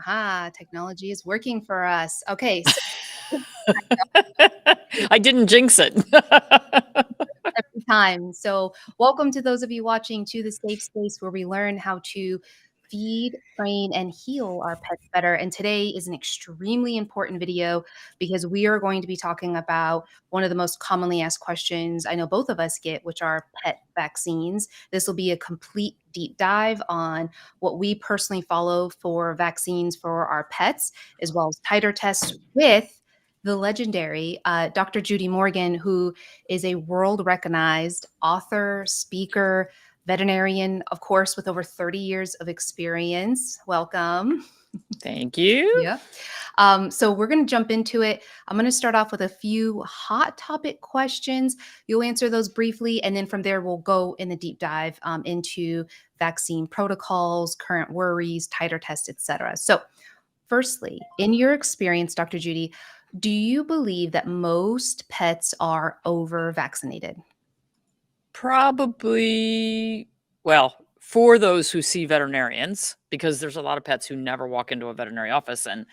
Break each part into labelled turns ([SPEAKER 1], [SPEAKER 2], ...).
[SPEAKER 1] Aha, technology is working for us. Okay, so
[SPEAKER 2] I didn't jinx it.
[SPEAKER 1] every time. So, welcome to those of you watching to the safe space where we learn how to feed, train, and heal our pets better. And today is an extremely important video because we are going to be talking about one of the most commonly asked questions I know both of us get, which are pet vaccines. This will be a complete deep dive on what we personally follow for vaccines for our pets, as well as titer tests with the legendary Dr. Judy Morgan, who is a world recognized author, speaker, veterinarian, of course, with over 30 years of experience. Welcome.
[SPEAKER 2] Thank you.
[SPEAKER 1] Yeah. So we're going to jump into it. I'm going to start off with a few hot topic questions. You'll answer those briefly, and then from there, we'll go in the deep dive into vaccine protocols, current worries, titer tests, etc. So, firstly, in your experience, Dr. Judy, do you believe that most pets are over vaccinated?
[SPEAKER 2] Probably, well, for those who see veterinarians, because there's a lot of pets who never walk into a veterinary office and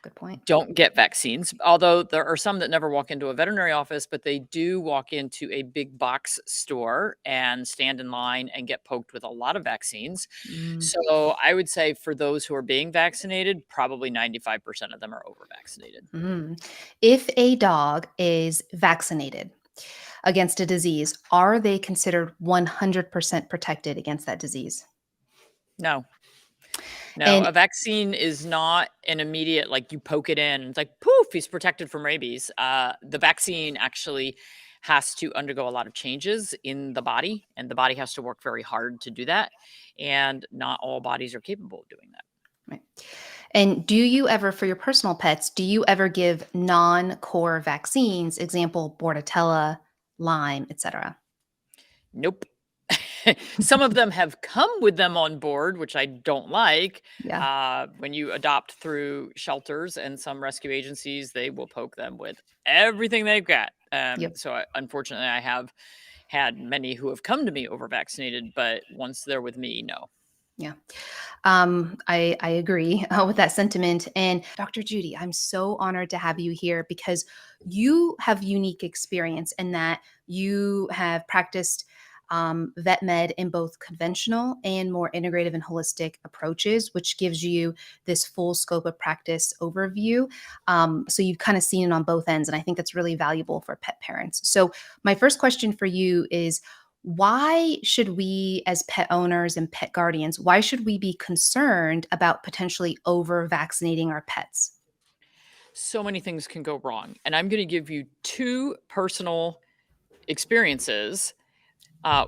[SPEAKER 1] Good point.
[SPEAKER 2] don't get vaccines. Although there are some that never walk into a veterinary office, but they do walk into a big box store and stand in line and get poked with a lot of vaccines.
[SPEAKER 1] Mm.
[SPEAKER 2] So I would say for those who are being vaccinated, probably 95% of them are over vaccinated.
[SPEAKER 1] Mm. If a dog is vaccinated against a disease, are they considered 100% protected against that disease?
[SPEAKER 2] No. No,
[SPEAKER 1] And
[SPEAKER 2] a vaccine is not an immediate, like you poke it in, it's like poof, he's protected from rabies. The vaccine actually has to undergo a lot of changes in the body, and the body has to work very hard to do that. And not all bodies are capable of doing that.
[SPEAKER 1] right. And do you ever, for your personal pets, do you ever give non-core vaccines, example, Bordetella, Lyme, etc.?
[SPEAKER 2] Nope. Some of them have come with them on board, which I don't like.
[SPEAKER 1] Yeah.
[SPEAKER 2] When you adopt through shelters and some rescue agencies, they will poke them with everything they've got.
[SPEAKER 1] Yep.
[SPEAKER 2] Unfortunately, I have had many who have come to me over vaccinated, but once they're with me, no.
[SPEAKER 1] Yeah. I agree with that sentiment. And Dr. Judy, I'm so honored to have you here because you have unique experience in that you have practiced vet med in both conventional and more integrative and holistic approaches, which gives you this full scope of practice overview. So you've kind of seen it on both ends. And I think that's really valuable for pet parents. So my first question for you is, why should we as pet owners and pet guardians, why should we be concerned about potentially over vaccinating our pets?
[SPEAKER 2] So many things can go wrong. And I'm going to give you two personal experiences.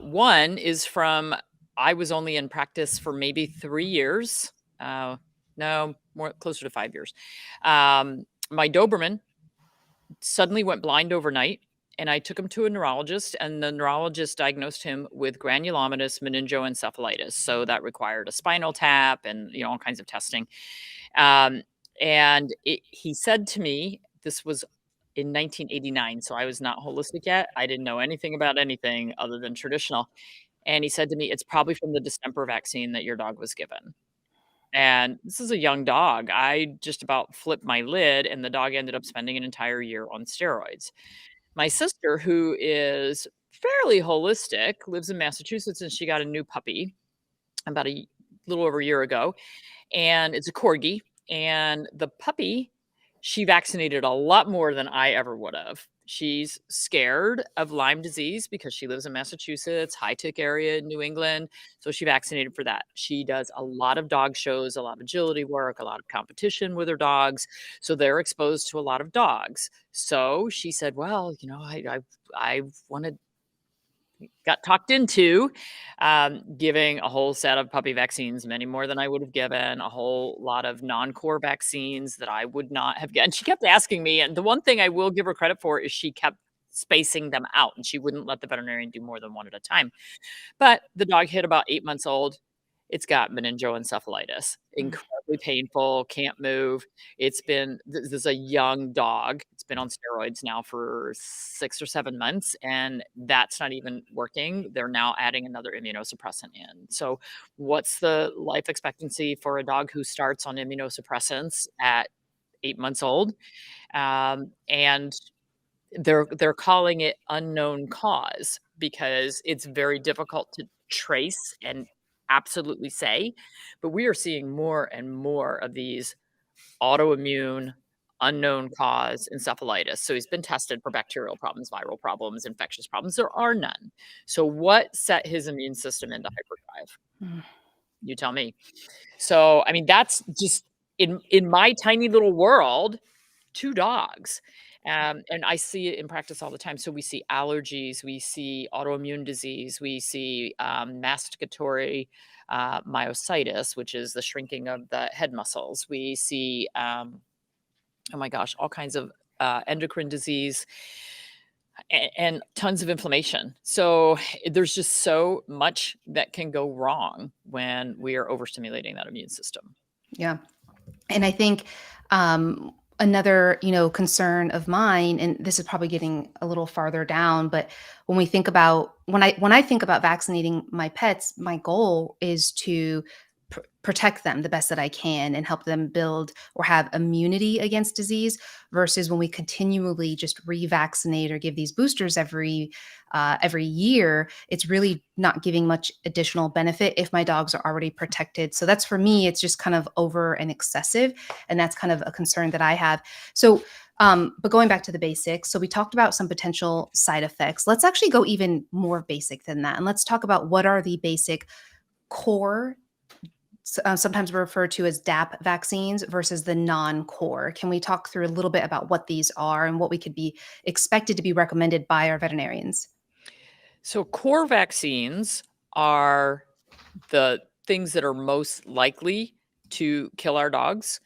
[SPEAKER 2] One is from I was only in practice for maybe 3 years. No, more closer to 5 years. My Doberman suddenly went blind overnight, and I took him to a neurologist, and the neurologist diagnosed him with granulomatous meningoencephalitis. So that required a spinal tap and all kinds of testing. Um, he said to me, this was in 1989, so I was not holistic yet. I didn't know anything about anything other than traditional. And he said to me, "It's probably from the distemper vaccine that your dog was given." And this is a young dog. I just about flipped my lid, and the dog ended up spending an entire year on steroids. My sister, who is fairly holistic, lives in Massachusetts, and she got a new puppy about a little over a year ago, and it's a corgi. And the puppy, she vaccinated a lot more than I ever would have. She's scared of Lyme disease because she lives in Massachusetts, high tick area in New England. So she vaccinated for that. She does a lot of dog shows, a lot of agility work, a lot of competition with her dogs. So they're exposed to a lot of dogs. So she said, well, I wanted got talked into giving a whole set of puppy vaccines, many more than I would have given, a whole lot of non-core vaccines that I would not have gotten. She kept asking me, and the one thing I will give her credit for is she kept spacing them out, and she wouldn't let the veterinarian do more than one at a time. But the dog hit about 8 months old. It's got meningoencephalitis,
[SPEAKER 1] Mm.
[SPEAKER 2] incredibly painful, can't move. This is a young dog. It's been on steroids now for 6 or 7 months, and that's not even working. They're now adding another immunosuppressant in. So what's the life expectancy for a dog who starts on immunosuppressants at 8 months old? And they're calling it unknown cause because it's very difficult to trace and absolutely say, but we are seeing more and more of these autoimmune, unknown cause encephalitis. So he's been tested for bacterial problems, viral problems, infectious problems. There are none. So what set his immune system into hyperdrive?
[SPEAKER 1] Mm.
[SPEAKER 2] You tell me. So, I mean, that's just in my tiny little world, 2 dogs. And I see it in practice all the time. So we see allergies, we see autoimmune disease, we see masticatory myositis, which is the shrinking of the head muscles. We see, oh my gosh, all kinds of endocrine disease and tons of inflammation. So there's just so much that can go wrong when we are overstimulating that immune system.
[SPEAKER 1] Yeah. And I think another, concern of mine, and this is probably getting a little farther down, but when I think about vaccinating my pets, my goal is to protect them the best that I can and help them build or have immunity against disease versus when we continually just revaccinate or give these boosters every year, it's really not giving much additional benefit if my dogs are already protected. So that's, for me, it's just kind of over and excessive, and that's kind of a concern that I have. So but going back to the basics, so we talked about some potential side effects. Let's actually go even more basic than that, and let's talk about what are the basic core, sometimes referred to as DAP vaccines, versus the non-core. Can we talk through a little bit about what these are and what we could be expected to be recommended by our veterinarians?
[SPEAKER 2] So core vaccines are the things that are most likely to kill our dogs,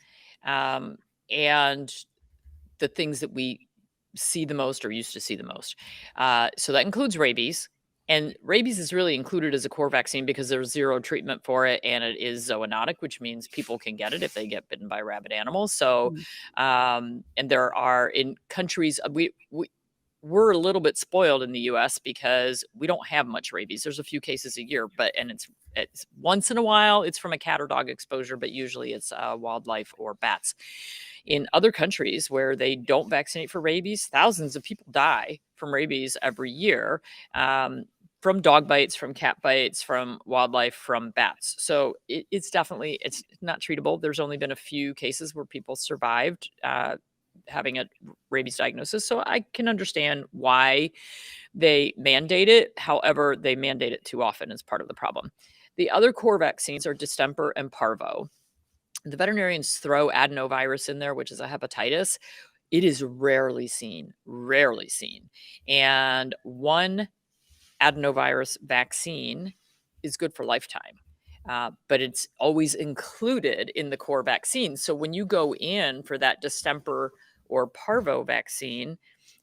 [SPEAKER 2] and the things that we see the most or used to see the most. So that includes rabies. And rabies is really included as a core vaccine because there's zero treatment for it, and it is zoonotic, which means people can get it if they get bitten by rabid animals. So,
[SPEAKER 1] Mm.
[SPEAKER 2] and there are in countries we're a little bit spoiled in the US because we don't have much rabies. There's a few cases a year, and it's once in a while it's from a cat or dog exposure, but usually it's wildlife or bats. In other countries where they don't vaccinate for rabies, thousands of people die from rabies every year, from dog bites, from cat bites, from wildlife, from bats. So it's not treatable. There's only been a few cases where people survived having a rabies diagnosis. So I can understand why they mandate it. However, they mandate it too often as part of the problem. The other core vaccines are distemper and parvo. The veterinarians throw adenovirus in there, which is a hepatitis. It is rarely seen, rarely seen. And one adenovirus vaccine is good for lifetime. But it's always included in the core vaccine. So when you go in for that distemper or parvo vaccine,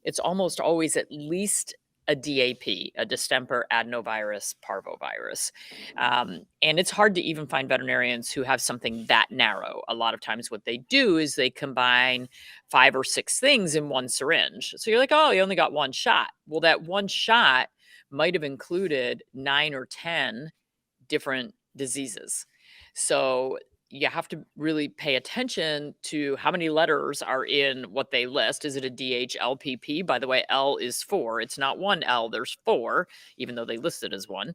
[SPEAKER 2] it's almost always at least a DAP, a distemper adenovirus parvovirus. And it's hard to even find veterinarians who have something that narrow. A lot of times what they do is they combine 5 or 6 things in one syringe. So you're like, oh, you only got one shot. Well, that one shot might have included 9 or 10 different diseases. So you have to really pay attention to how many letters are in what they list. Is it a DHLPP? By the way, L is 4. It's not one L, there's 4, even though they list it as 1.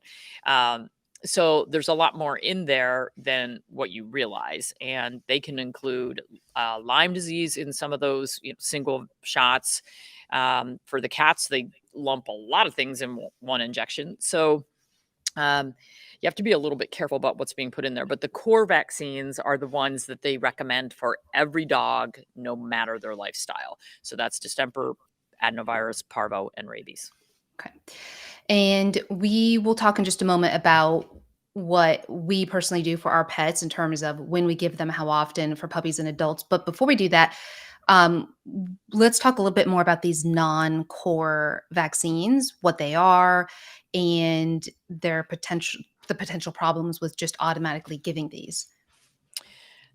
[SPEAKER 2] So there's a lot more in there than what you realize. And they can include Lyme disease in some of those single shots. For the cats, they lump a lot of things in one injection. So you have to be a little bit careful about what's being put in there. But the core vaccines are the ones that they recommend for every dog, no matter their lifestyle. So that's distemper, adenovirus, parvo, and rabies.
[SPEAKER 1] Okay. And we will talk in just a moment about what we personally do for our pets in terms of when we give them, how often for puppies and adults. But before we do that, um, let's talk a little bit more about these non-core vaccines, what they are, and the potential problems with just automatically giving these.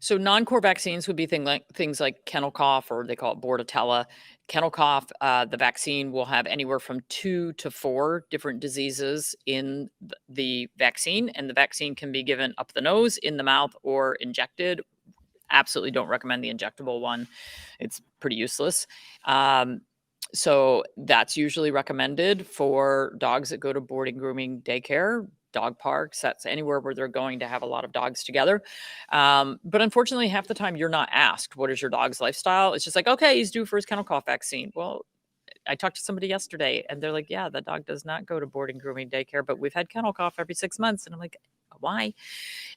[SPEAKER 2] So non-core vaccines would be things like kennel cough, or they call it bordetella. Kennel cough, the vaccine will have anywhere from 2 to 4 different diseases in the vaccine, and the vaccine can be given up the nose, in the mouth, or injected. Absolutely don't recommend the injectable one. It's pretty useless. So that's usually recommended for dogs that go to boarding, grooming, daycare, dog parks. That's anywhere where they're going to have a lot of dogs together. But unfortunately, half the time you're not asked, what is your dog's lifestyle? It's just like, okay, he's due for his kennel cough vaccine. Well, I talked to somebody yesterday and they're like, yeah, the dog does not go to boarding, grooming, daycare, but we've had kennel cough every 6 months. And I'm like, why?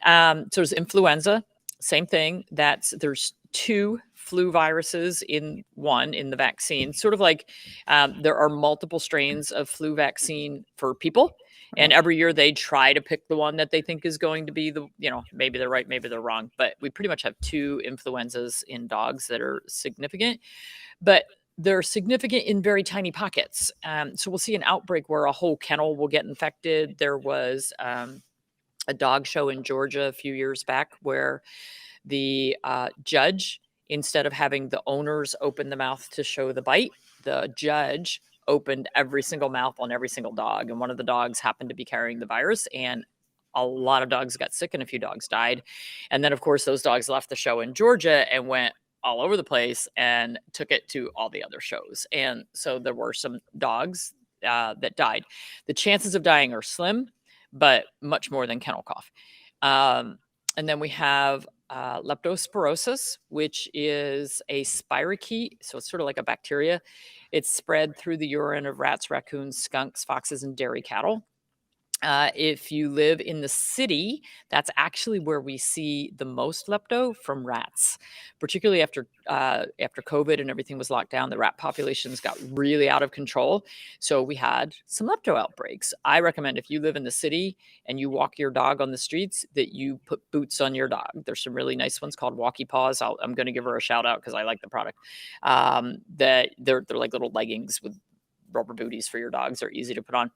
[SPEAKER 2] So there's influenza, same thing. There's 2 flu viruses in the vaccine. Sort of like there are multiple strains of flu vaccine for people. And every year they try to pick the one that they think is going to be maybe they're right, maybe they're wrong. But we pretty much have 2 influenzas in dogs that are significant. But they're significant in very tiny pockets. So we'll see an outbreak where a whole kennel will get infected. There was a dog show in Georgia a few years back where the judge, instead of having the owners open the mouth to show the bite, the judge opened every single mouth on every single dog. And one of the dogs happened to be carrying the virus, and a lot of dogs got sick and a few dogs died. And then, of course, those dogs left the show in Georgia and went all over the place and took it to all the other shows. And so there were some dogs that died. The chances of dying are slim, but much more than kennel cough. And then we have leptospirosis, which is a spirochete. So it's sort of like a bacteria. It's spread through the urine of rats, raccoons, skunks, foxes, and dairy cattle. If you live in the city, that's actually where we see the most lepto from rats, particularly after COVID and everything was locked down. The rat populations got really out of control, so we had some lepto outbreaks. I recommend if you live in the city and you walk your dog on the streets that you put boots on your dog. There's some really nice ones called Walkie Paws. I'm going to give her a shout out because I like the product. That they're like little leggings with rubber booties for your dogs. Are easy to put on.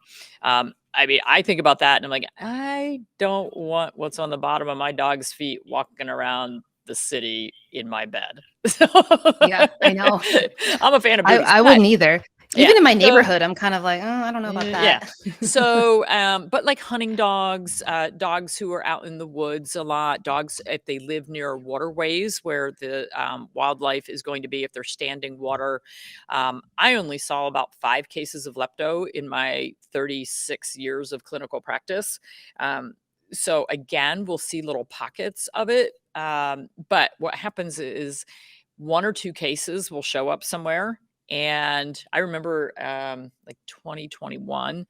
[SPEAKER 2] I mean, I think about that and I'm like, I don't want what's on the bottom of my dog's feet walking around the city in my bed.
[SPEAKER 1] Yeah, I know.
[SPEAKER 2] I'm a fan of booties.
[SPEAKER 1] I wouldn't either.
[SPEAKER 2] Yeah,
[SPEAKER 1] Even in my neighborhood, I'm kind of like, oh, I don't know about
[SPEAKER 2] yeah.
[SPEAKER 1] that.
[SPEAKER 2] So, but like hunting dogs, dogs who are out in the woods a lot, dogs if they live near waterways where the wildlife is going to be, if they're standing water. I only saw about 5 cases of lepto in my 36 years of clinical practice. So again, we'll see little pockets of it. But what happens is 1 or 2 cases will show up somewhere. And I remember like 2021,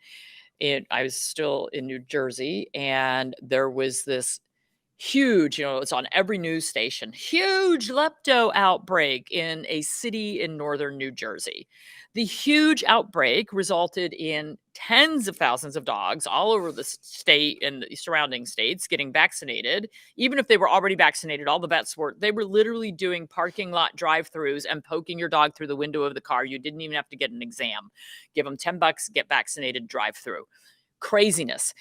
[SPEAKER 2] I was still in New Jersey, and there was this huge, it's on every news station, huge lepto outbreak in a city in northern New Jersey. The huge outbreak resulted in tens of thousands of dogs all over the state and the surrounding states getting vaccinated. Even if they were already vaccinated, all the vets they were literally doing parking lot drive-throughs and poking your dog through the window of the car. You didn't even have to get an exam. Give them $10, get vaccinated, drive through. Craziness.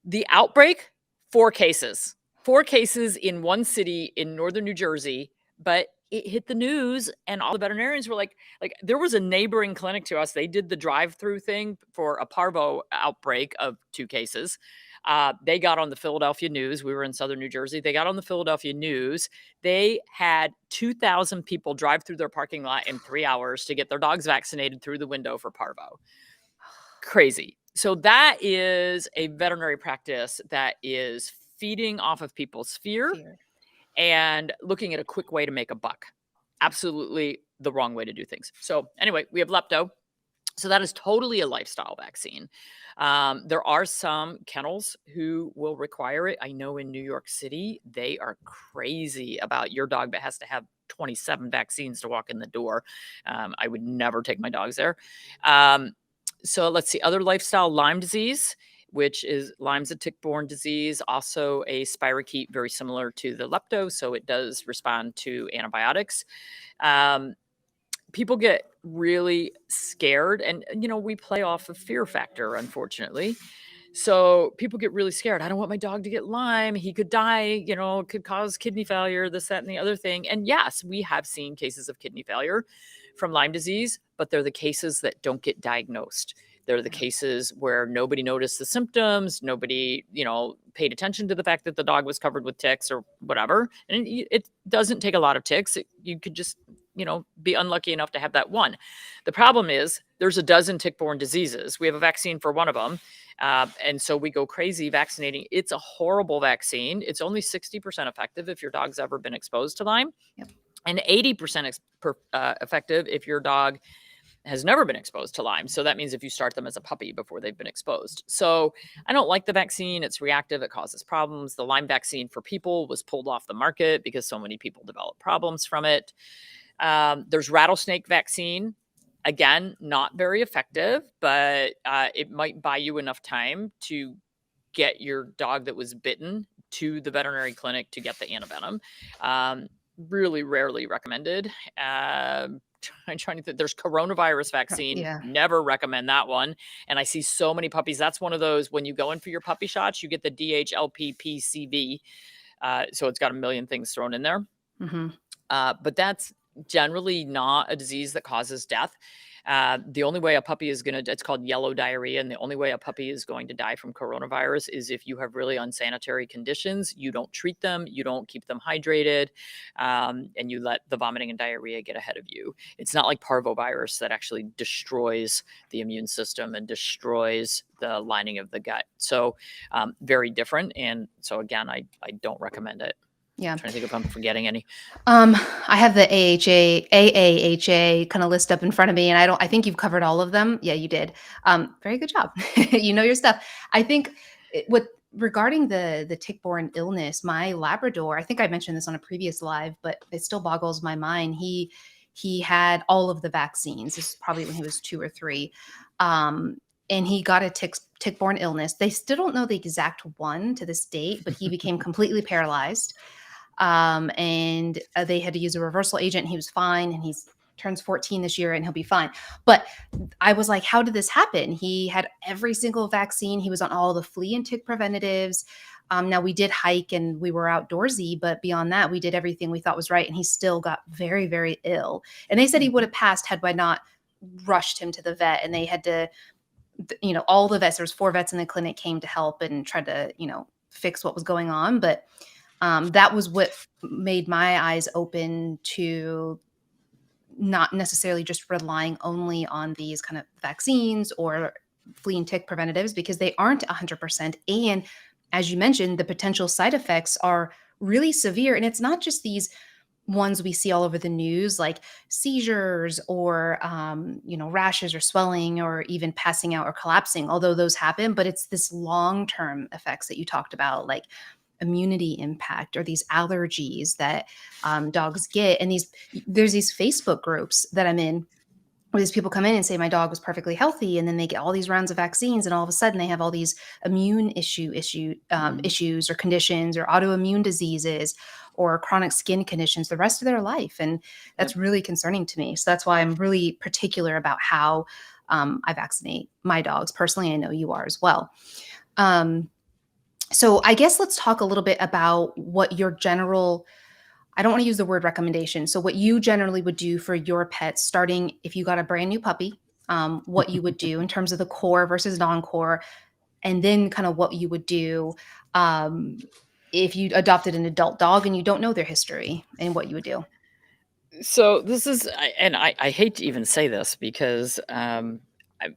[SPEAKER 2] The outbreak, 4 cases. 4 cases in one city in northern New Jersey, but it hit the news and all the veterinarians were like there was a neighboring clinic to us. They did the drive-through thing for a parvo outbreak of 2 cases. They got on the Philadelphia news. We were in southern New Jersey. They got on the Philadelphia news. They had 2,000 people drive through their parking lot in 3 hours to get their dogs vaccinated through the window for parvo. Crazy. So that is a veterinary practice that is feeding off of people's fear and looking at a quick way to make a buck. Absolutely the wrong way to do things. So anyway, we have lepto. So that is totally a lifestyle vaccine. There are some kennels who will require it. I know in New York City, they are crazy about your dog that has to have 27 vaccines to walk in the door. I would never take my dogs there. So let's see, other lifestyle, Lyme disease, which is Lyme's a tick-borne disease, also a spirochete, very similar to the lepto. So it does respond to antibiotics. People get really scared and, we play off of fear factor, unfortunately. So people get really scared. I don't want my dog to get Lyme. He could die, it could cause kidney failure, this, that, and the other thing. And yes, we have seen cases of kidney failure from Lyme disease, but they're the cases that don't get diagnosed. They're the cases where nobody noticed the symptoms, nobody, paid attention to the fact that the dog was covered with ticks or whatever. And it doesn't take a lot of ticks. You could just, be unlucky enough to have that one. The problem is there's a dozen tick-borne diseases. We have a vaccine for one of them. And so we go crazy vaccinating. It's a horrible vaccine. It's only 60% effective if your dog's ever been exposed to Lyme,
[SPEAKER 1] Yep.
[SPEAKER 2] and 80% effective if your dog has never been exposed to Lyme. So that means if you start them as a puppy before they've been exposed. So I don't like the vaccine. It's reactive. It causes problems. The Lyme vaccine for people was pulled off the market because so many people developed problems from it. There's rattlesnake vaccine. Again, not very effective, but it might buy you enough time to get your dog that was bitten to the veterinary clinic to get the antivenom. Really rarely recommended. I'm trying to think. There's coronavirus vaccine.
[SPEAKER 1] Yeah.
[SPEAKER 2] Never recommend that one. And I see so many puppies. That's one of those, when you go in for your puppy shots, you get the DHLPPCV. So it's got a million things thrown in there.
[SPEAKER 1] Mm-hmm.
[SPEAKER 2] But that's generally not a disease that causes death. The only way a puppy is it's called yellow diarrhea. And the only way a puppy is going to die from coronavirus is if you have really unsanitary conditions, you don't treat them, you don't keep them hydrated, and you let the vomiting and diarrhea get ahead of you. It's not like parvovirus that actually destroys the immune system and destroys the lining of the gut. So very different. And so again, I don't recommend it.
[SPEAKER 1] Yeah.
[SPEAKER 2] I'm trying to think if I'm forgetting any.
[SPEAKER 1] I have the AAHA kind of list up in front of me, and I think you've covered all of them. Yeah, you did. Very good job. You know your stuff. I think regarding the tick-borne illness, my Labrador, I think I mentioned this on a previous live, but it still boggles my mind. He had all of the vaccines. This is probably when he was 2 or 3. And he got a tick-borne illness. They still don't know the exact one to this date, but he became completely paralyzed. And they had to use a reversal agent. He was fine, and he's turns 14 this year, and he'll be fine. But I was like, how did this happen? He had every single vaccine. He was on all the flea and tick preventatives. Now we did hike and we were outdoorsy, but beyond that, we did everything we thought was right. And he still got very, very ill. And they said he would have passed had I not rushed him to the vet. And they had to, all the vets, there was 4 vets in the clinic, came to help and tried to, fix what was going on. But that was what made my eyes open to not necessarily just relying only on these kind of vaccines or flea and tick preventatives, because they aren't 100%. And as you mentioned, the potential side effects are really severe. And it's not just these ones we see all over the news, like seizures or, rashes or swelling or even passing out or collapsing, although those happen. But it's this long-term effects that you talked about, like immunity impact or these allergies that dogs get. And there's these Facebook groups that I'm in where these people come in and say, my dog was perfectly healthy. And then they get all these rounds of vaccines. And all of a sudden they have all these immune issues or conditions or autoimmune diseases or chronic skin conditions the rest of their life. And that's really concerning to me. So that's why I'm really particular about how I vaccinate my dogs. Personally, I know you are as well. So I guess let's talk a little bit about what your general, I don't want to use the word recommendation. So what you generally would do for your pets, starting if you got a brand new puppy, what you would do in terms of the core versus non-core, and then kind of what you would do if you adopted an adult dog and you don't know their history, and what you would do.
[SPEAKER 2] So this is, and I hate to even say this because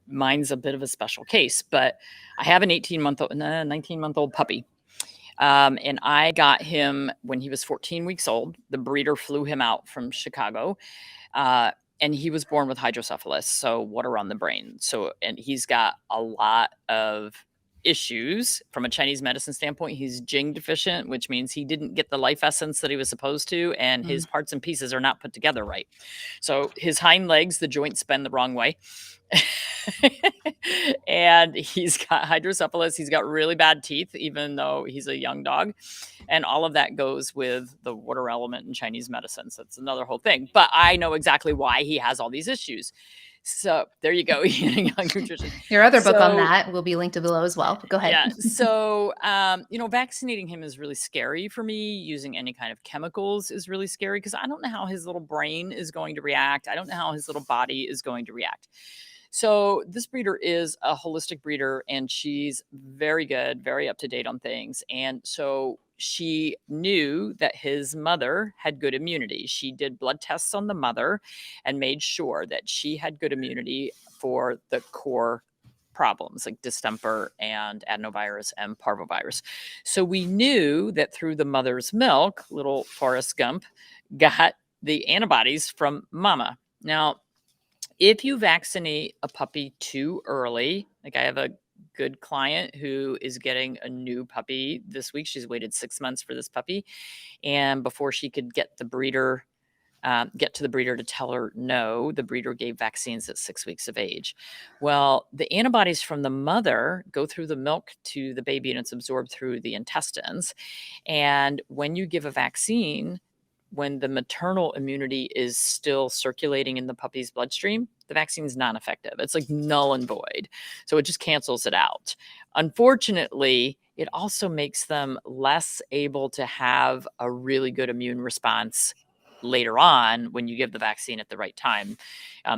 [SPEAKER 2] mine's a bit of a special case, but I have an 19-month-old puppy. And I got him when he was 14 weeks old. The breeder flew him out from Chicago. And he was born with hydrocephalus, so water on the brain. So, and he's got a lot of issues from a Chinese medicine standpoint. He's Jing deficient, which means he didn't get the life essence that he was supposed to, and his parts and pieces are not put together right. So his hind legs, the joints bend the wrong way. And he's got hydrocephalus. He's got really bad teeth, even though he's a young dog. And all of that goes with the water element in Chinese medicine. So it's another whole thing. But I know exactly why he has all these issues. So there you go, eating young nutrition.
[SPEAKER 1] Your other book on
[SPEAKER 2] So
[SPEAKER 1] that will be linked below as well. Go ahead.
[SPEAKER 2] yeah. So, vaccinating him is really scary for me. Using any kind of chemicals is really scary because I don't know how his little brain is going to react. I don't know how his little body is going to react. So this breeder is a holistic breeder and she's very good, very up to date on things. And so she knew that his mother had good immunity. She did blood tests on the mother and made sure that she had good immunity for the core problems like distemper and adenovirus and parvovirus. So we knew that through the mother's milk, little Forrest Gump got the antibodies from mama. Now, if you vaccinate a puppy too early, like I have a good client who is getting a new puppy this week. She's waited 6 months for this puppy. And before she could get to the breeder to tell her no, the breeder gave vaccines at 6 weeks of age. Well, the antibodies from the mother go through the milk to the baby and it's absorbed through the intestines. And when you give a vaccine, when the maternal immunity is still circulating in the puppy's bloodstream, the vaccine is non-effective. It's like null and void. So it just cancels it out. Unfortunately, it also makes them less able to have a really good immune response later on when you give the vaccine at the right time.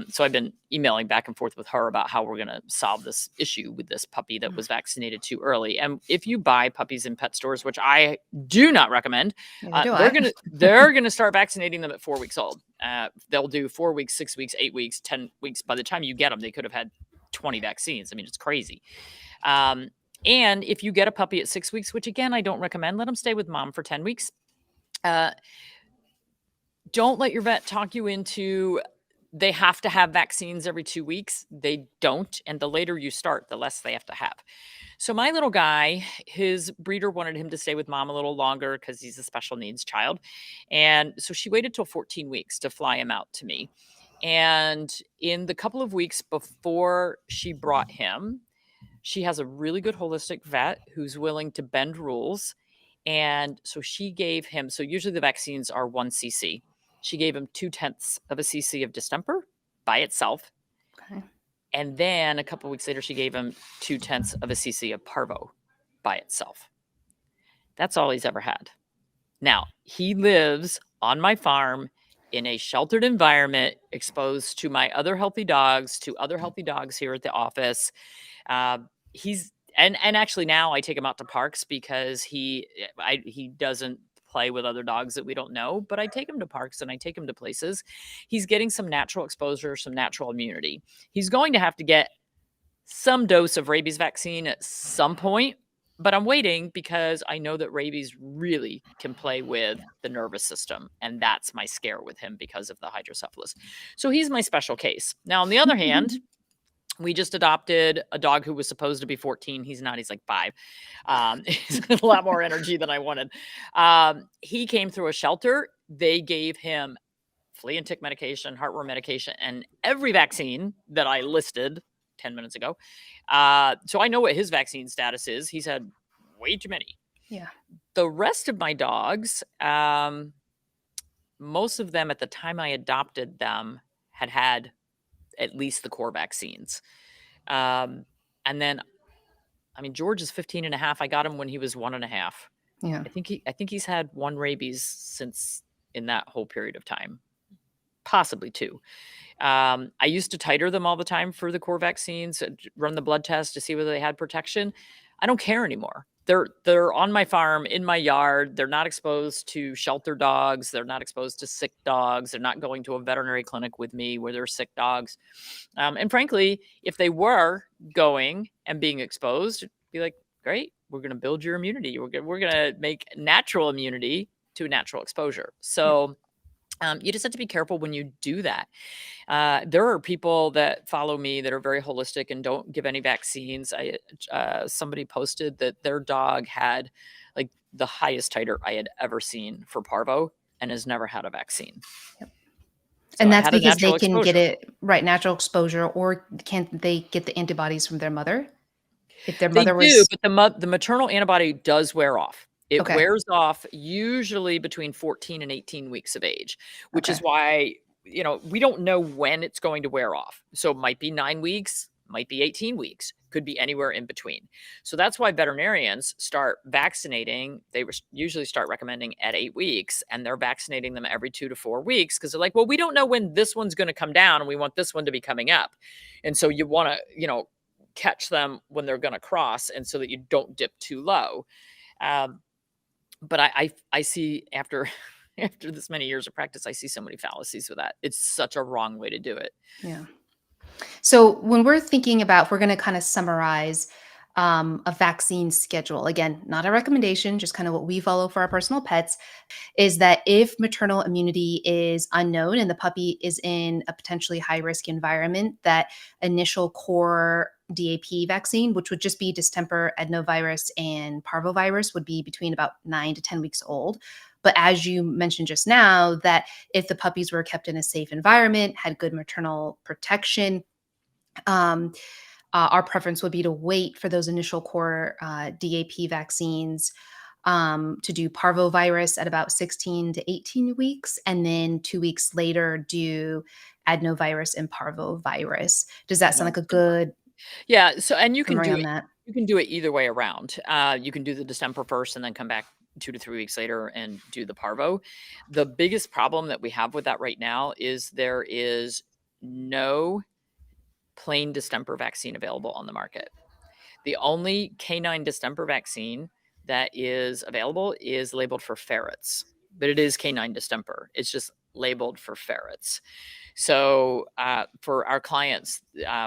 [SPEAKER 2] So I've been emailing back and forth with her about how we're going to solve this issue with this puppy that was vaccinated too early. And if you buy puppies in pet stores, which I do not recommend,
[SPEAKER 1] Neither do
[SPEAKER 2] they're gonna start vaccinating them at 4 weeks old. They'll do 4 weeks, 6 weeks, 8 weeks, 10 weeks. By the time you get them, they could have had 20 vaccines. I mean, it's crazy. And if you get a puppy at 6 weeks, which again I don't recommend, let them stay with mom for 10 weeks. Don't let your vet talk you into they have to have vaccines every 2 weeks. They don't. And the later you start, the less they have to have. So my little guy, his breeder wanted him to stay with mom a little longer because he's a special needs child. And so she waited till 14 weeks to fly him out to me. And in the couple of weeks before she brought him, she has a really good holistic vet who's willing to bend rules. And so she gave him, so usually the vaccines are 1 cc. She gave him 0.2 of a cc of distemper by itself.
[SPEAKER 1] Okay.
[SPEAKER 2] And then a couple of weeks later, she gave him 0.2 of a cc of parvo by itself. That's all he's ever had. Now, he lives on my farm in a sheltered environment, exposed to my other healthy dogs, to other healthy dogs here at the office. He's and actually now I take him out to parks because he doesn't play with other dogs that we don't know, but I take him to parks and I take him to places. He's getting some natural exposure, some natural immunity. He's going to have to get some dose of rabies vaccine at some point, but I'm waiting because I know that rabies really can play with the nervous system. And that's my scare with him because of the hydrocephalus. So he's my special case. Now, on the other hand, we just adopted a dog who was supposed to be 14. He's not. He's like 5. He's got a lot more energy than I wanted. He came through a shelter. They gave him flea and tick medication, heartworm medication, and every vaccine that I listed 10 minutes ago. So I know what his vaccine status is. He's had way too many.
[SPEAKER 1] Yeah.
[SPEAKER 2] The rest of my dogs, most of them at the time I adopted them had at least the core vaccines. And then, I mean, George is 15 and a half. I got him when he was 1.5.
[SPEAKER 1] Yeah.
[SPEAKER 2] I think he's had 1 rabies since in that whole period of time, possibly 2. I used to titer them all the time for the core vaccines, run the blood test to see whether they had protection. I don't care anymore. They're on my farm, in my yard. They're not exposed to shelter dogs. They're not exposed to sick dogs. They're not going to a veterinary clinic with me where there's sick dogs. And frankly, if they were going and being exposed, it'd be like, great, we're going to build your immunity. We're going to make natural immunity to natural exposure. So you just have to be careful when you do that. There are people that follow me that are very holistic and don't give any vaccines. Somebody posted that their dog had like the highest titer I had ever seen for parvo and has never had a vaccine.
[SPEAKER 1] Yep.
[SPEAKER 2] So
[SPEAKER 1] And
[SPEAKER 2] I
[SPEAKER 1] that's
[SPEAKER 2] had a
[SPEAKER 1] because they
[SPEAKER 2] natural
[SPEAKER 1] can get
[SPEAKER 2] exposure.
[SPEAKER 1] it right, natural exposure, or can they get the antibodies from their mother? If their
[SPEAKER 2] They
[SPEAKER 1] mother
[SPEAKER 2] do,
[SPEAKER 1] was
[SPEAKER 2] but the maternal antibody does wear off. It
[SPEAKER 1] okay,
[SPEAKER 2] wears off usually between 14 and 18 weeks of age, which is
[SPEAKER 1] okay,
[SPEAKER 2] why, we don't know when it's going to wear off. So it might be 9 weeks, might be 18 weeks, could be anywhere in between. So that's why veterinarians start vaccinating. They usually start recommending at 8 weeks, and they're vaccinating them every 2 to 4 weeks because they're like, well, we don't know when this one's going to come down and we want this one to be coming up. And so you want to, catch them when they're going to cross, and so that you don't dip too low. Um, but I see after after this many years of practice, I see so many fallacies with that. It's such a wrong way to do it.
[SPEAKER 1] yeah. So when we're thinking about, if we're going to kind of summarize a vaccine schedule, again, not a recommendation, just kind of what we follow for our personal pets, is that if maternal immunity is unknown and the puppy is in a potentially high risk environment, that initial core DAP vaccine, which would just be distemper, adenovirus, and parvovirus, would be between about 9 to 10 weeks old. But as you mentioned just now, that if the puppies were kept in a safe environment, had good maternal protection, um, our preference would be to wait for those initial core DAP vaccines to do parvovirus at about 16 to 18 weeks, and then 2 weeks later do adenovirus and parvovirus. Does that sound
[SPEAKER 2] No
[SPEAKER 1] like a
[SPEAKER 2] distemper.
[SPEAKER 1] good
[SPEAKER 2] Yeah. So, and you can
[SPEAKER 1] summary
[SPEAKER 2] do
[SPEAKER 1] on
[SPEAKER 2] it.
[SPEAKER 1] that?
[SPEAKER 2] You can do it either way around. You can do the distemper first, and then come back 2 to 3 weeks later and do the parvo. The biggest problem that we have with that right now is there is no plain distemper vaccine available on the market. The only canine distemper vaccine that is available is labeled for ferrets, but it is canine distemper. It's just labeled for ferrets. So for our clients,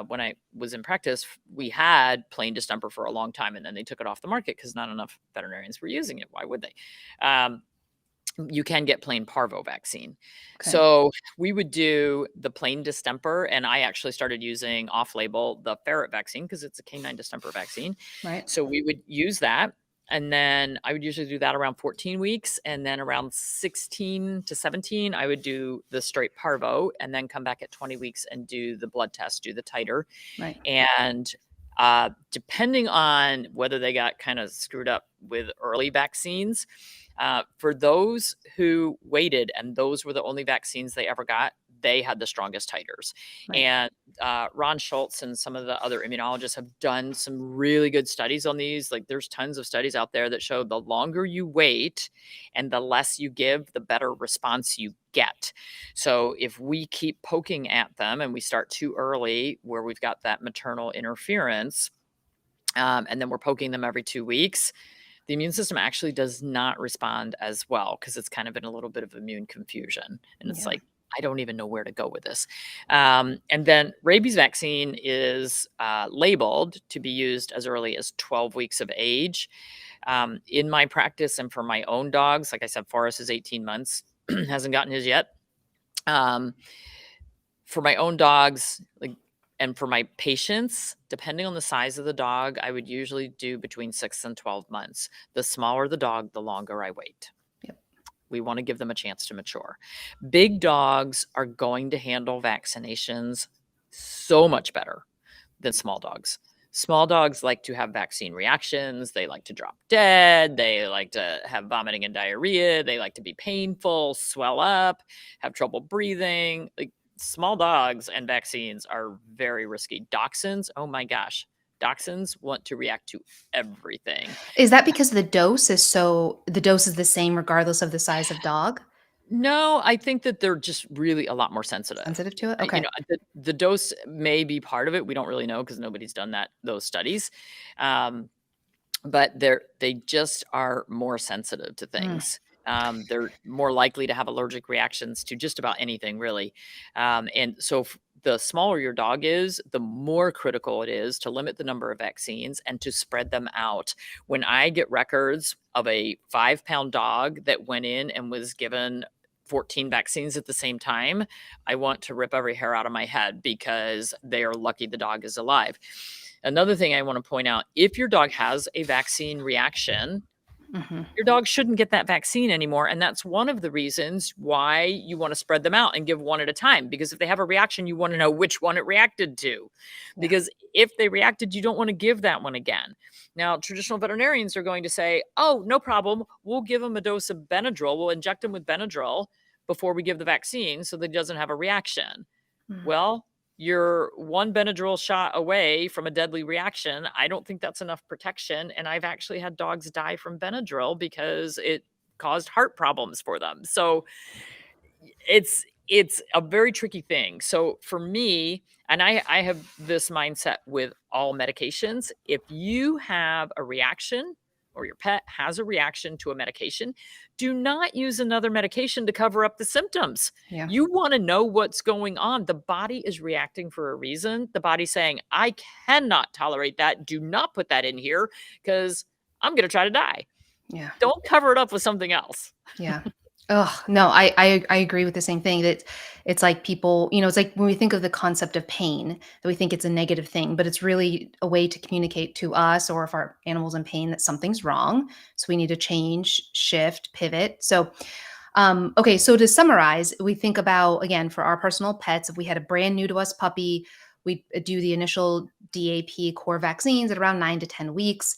[SPEAKER 2] when I was in practice, we had plain distemper for a long time, and then they took it off the market because not enough veterinarians were using it. Why would they? Um, you can get plain parvo vaccine.
[SPEAKER 1] Okay.
[SPEAKER 2] So we would do the plain distemper, and I actually started using off-label the ferret vaccine because it's a canine distemper vaccine.
[SPEAKER 1] Right.
[SPEAKER 2] So we would use that, and then I would usually do that around 14 weeks, and then around 16 to 17, I would do the straight parvo, and then come back at 20 weeks and do the blood test, do the titer,
[SPEAKER 1] Right.
[SPEAKER 2] and depending on whether they got kind of screwed up with early vaccines, for those who waited and those were the only vaccines they ever got, they had the strongest titers.
[SPEAKER 1] Right.
[SPEAKER 2] And Ron Schultz and some of the other immunologists have done some really good studies on these. Like, there's tons of studies out there that show the longer you wait and the less you give, the better response you get. So if we keep poking at them and we start too early where we've got that maternal interference, and then we're poking them every 2 weeks, the immune system actually does not respond as well because it's kind of in a little bit of immune confusion. And it's
[SPEAKER 1] Yeah.
[SPEAKER 2] like, I don't even know where to go with this. And then rabies vaccine is labeled to be used as early as 12 weeks of age. In my practice and for my own dogs, like I said, Forrest is 18 months, hasn't gotten his yet. Um, for my own dogs, like, and for my patients, depending on the size of the dog, I would usually do between 6 and 12 months. The smaller the dog, the longer I wait.
[SPEAKER 1] Yep.
[SPEAKER 2] We want to give them a chance to mature. Big dogs are going to handle vaccinations so much better than small dogs. Small dogs like to have vaccine reactions. They like to drop dead. They like to have vomiting and diarrhea. They like to be painful, swell up, have trouble breathing. Like, small dogs and vaccines are very risky. Dachshunds, oh my gosh. Dachshunds want to react to everything.
[SPEAKER 1] Is that because the dose is the same regardless of the size of dog?
[SPEAKER 2] No, I think that they're just really a lot more sensitive.
[SPEAKER 1] Sensitive to it?
[SPEAKER 2] You
[SPEAKER 1] Okay.
[SPEAKER 2] know, the dose may be part of it. We don't really know because nobody's done those studies. Um, but they just are more sensitive to
[SPEAKER 1] Mm,
[SPEAKER 2] things. They're more likely to have allergic reactions to just about anything, really. And so, the smaller your dog is, the more critical it is to limit the number of vaccines and to spread them out. When I get records of a 5-pound dog that went in and was given 14 vaccines at the same time, I want to rip every hair out of my head because they are lucky the dog is alive. Another thing I want to point out, if your dog has a vaccine reaction,
[SPEAKER 1] Mhm.
[SPEAKER 2] Your dog shouldn't get that vaccine anymore, and that's one of the reasons why you wanna spread them out and give one at a time, because if they have a reaction, you wanna know which one it reacted to,
[SPEAKER 1] Yeah.
[SPEAKER 2] because if they reacted, you don't wanna give that one again. Now, traditional veterinarians are going to say, "Oh, no problem. We'll give him a dose of Benadryl. We'll inject him with Benadryl before we give the vaccine so that he doesn't have a reaction."
[SPEAKER 1] Mm.
[SPEAKER 2] Well, you're one Benadryl shot away from a deadly reaction. I don't think that's enough protection, and I've actually had dogs die from Benadryl because it caused heart problems for them. So it's a very tricky thing. So for me, and I have this mindset with all medications. If you have a reaction or your pet has a reaction to a medication, do not use another medication to cover up the symptoms.
[SPEAKER 1] Yeah.
[SPEAKER 2] You want to know what's going on. The body is reacting for a reason. The body's saying, I cannot tolerate that. Do not put that in here because I'm going to try to die.
[SPEAKER 1] Yeah.
[SPEAKER 2] Don't cover it up with something else.
[SPEAKER 1] Yeah. Oh no, I agree with the same thing that it's like people, it's like when we think of the concept of pain, that we think it's a negative thing, but it's really a way to communicate to us or if our animal's in pain that something's wrong. So we need to change, shift, pivot. So okay, so to summarize, we think about again for our personal pets, if we had a brand new to us puppy, we do the initial DAP core vaccines at around 9 to 10 weeks.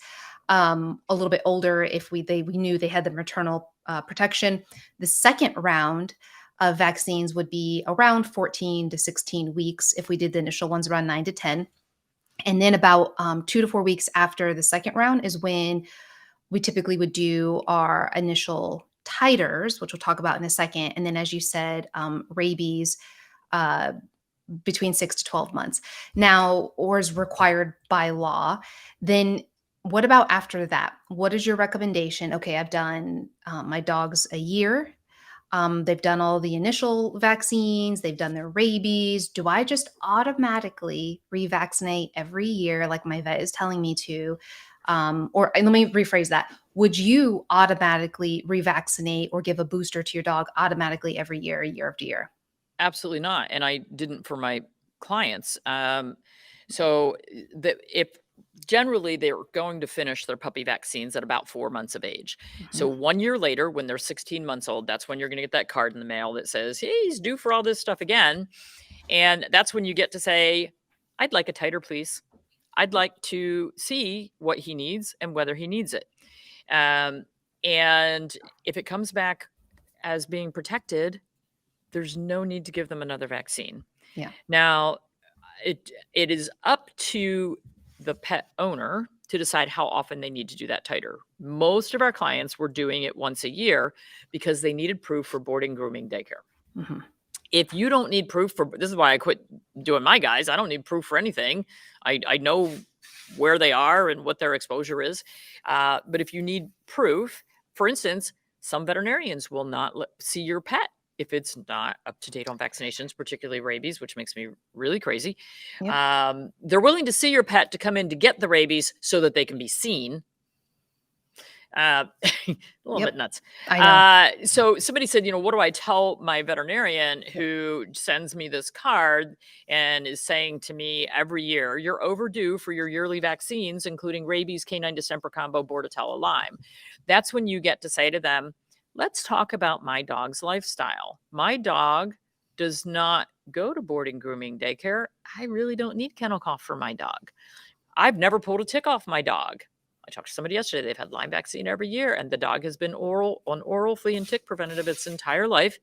[SPEAKER 1] A little bit older, if we knew they had the maternal protection. The second round of vaccines would be around 14 to 16 weeks if we did the initial ones around 9 to 10. And then about 2 to 4 weeks after the second round is when we typically would do our initial titers, which we'll talk about in a second. And then, as you said, rabies uh, between 6 to 12 months. Now, or is required by law. Then, what about after that? What is your recommendation? Okay, I've done my dogs a year. They've done all the initial vaccines, they've done their rabies. Do I just automatically revaccinate every year like my vet is telling me to? Or and let me rephrase that. Would you automatically revaccinate or give a booster to your dog automatically every year after year?
[SPEAKER 2] Absolutely not, and I didn't for my clients. So the if generally they're going to finish their puppy vaccines at about 4 months of age.
[SPEAKER 1] Mhm.
[SPEAKER 2] So 1 year later, when they're 16 months old, that's when you're gonna get that card in the mail that says, "Hey, he's due for all this stuff again." And that's when you get to say, "I'd like a titer, please. I'd like to see what he needs and whether he needs it." Um, and if it comes back as being protected, there's no need to give them another vaccine.
[SPEAKER 1] Yeah.
[SPEAKER 2] Now, it is up to the pet owner to decide how often they need to do that titer. Most of our clients were doing it once a year because they needed proof for boarding, grooming, daycare.
[SPEAKER 1] Mhm.
[SPEAKER 2] If you don't need proof for this is why I quit doing my guys. I don't need proof for anything. I know where they are and what their exposure is. But if you need proof, for instance, some veterinarians will not see your pet if it's not up to date on vaccinations, particularly rabies, which makes me really crazy.
[SPEAKER 1] Yep.
[SPEAKER 2] They're willing to see your pet to come in to get the rabies so that they can be seen. A little bit
[SPEAKER 1] Yep.
[SPEAKER 2] nuts.
[SPEAKER 1] I know.
[SPEAKER 2] So somebody said, what do I tell my veterinarian who sends me this card and is saying to me every year, you're overdue for your yearly vaccines, including rabies, canine distemper combo, bordetella, Lyme. That's when you get to say to them, let's talk about my dog's lifestyle. My dog does not go to boarding, grooming, daycare. I really don't need kennel cough for my dog. I've never pulled a tick off my dog. I talked to somebody yesterday. They've had Lyme vaccine every year, and the dog has been oral flea and tick preventative its entire life.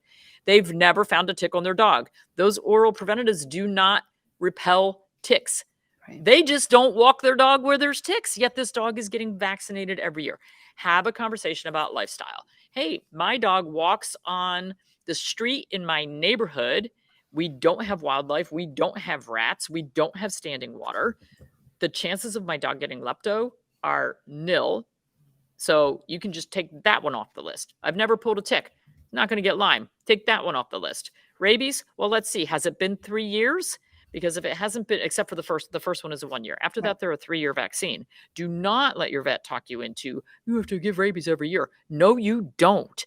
[SPEAKER 2] They've never found a tick on their dog. Those oral preventatives do not repel ticks.
[SPEAKER 1] Right.
[SPEAKER 2] They just don't walk their dog where there's ticks, yet this dog is getting vaccinated every year. Have a conversation about lifestyle. Hey, my dog walks on the street in my neighborhood. We don't have wildlife. We don't have rats. We don't have standing water. The chances of my dog getting lepto are nil. So you can just take that one off the list. I've never pulled a tick. Not going to get Lyme. Take that one off the list. Rabies? Well, let's see. Has it been 3 years? Because if it hasn't been, except for the first one is a 1 year. After
[SPEAKER 1] Right.
[SPEAKER 2] that, they're a 3-year vaccine. Do not let your vet talk you into, you have to give rabies every year. No, you don't.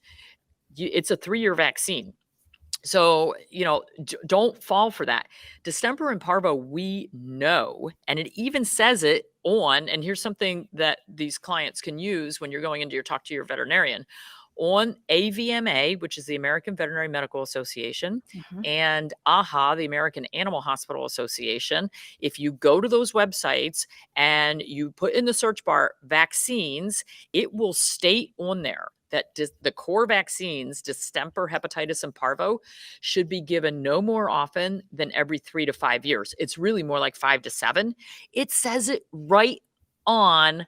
[SPEAKER 2] It's a 3-year vaccine. So, don't fall for that. Distemper and parvo, we know, and it even says it on, and here's something that these clients can use when you're going into your talk to your veterinarian, on AVMA, which is the American Veterinary Medical Association,
[SPEAKER 1] Mhm.
[SPEAKER 2] and AHA, the American Animal Hospital Association. If you go to those websites and you put in the search bar vaccines, it will state on there that the core vaccines, distemper, hepatitis, and parvo, should be given no more often than every 3 to 5 years. It's really more like 5 to 7. It says it right on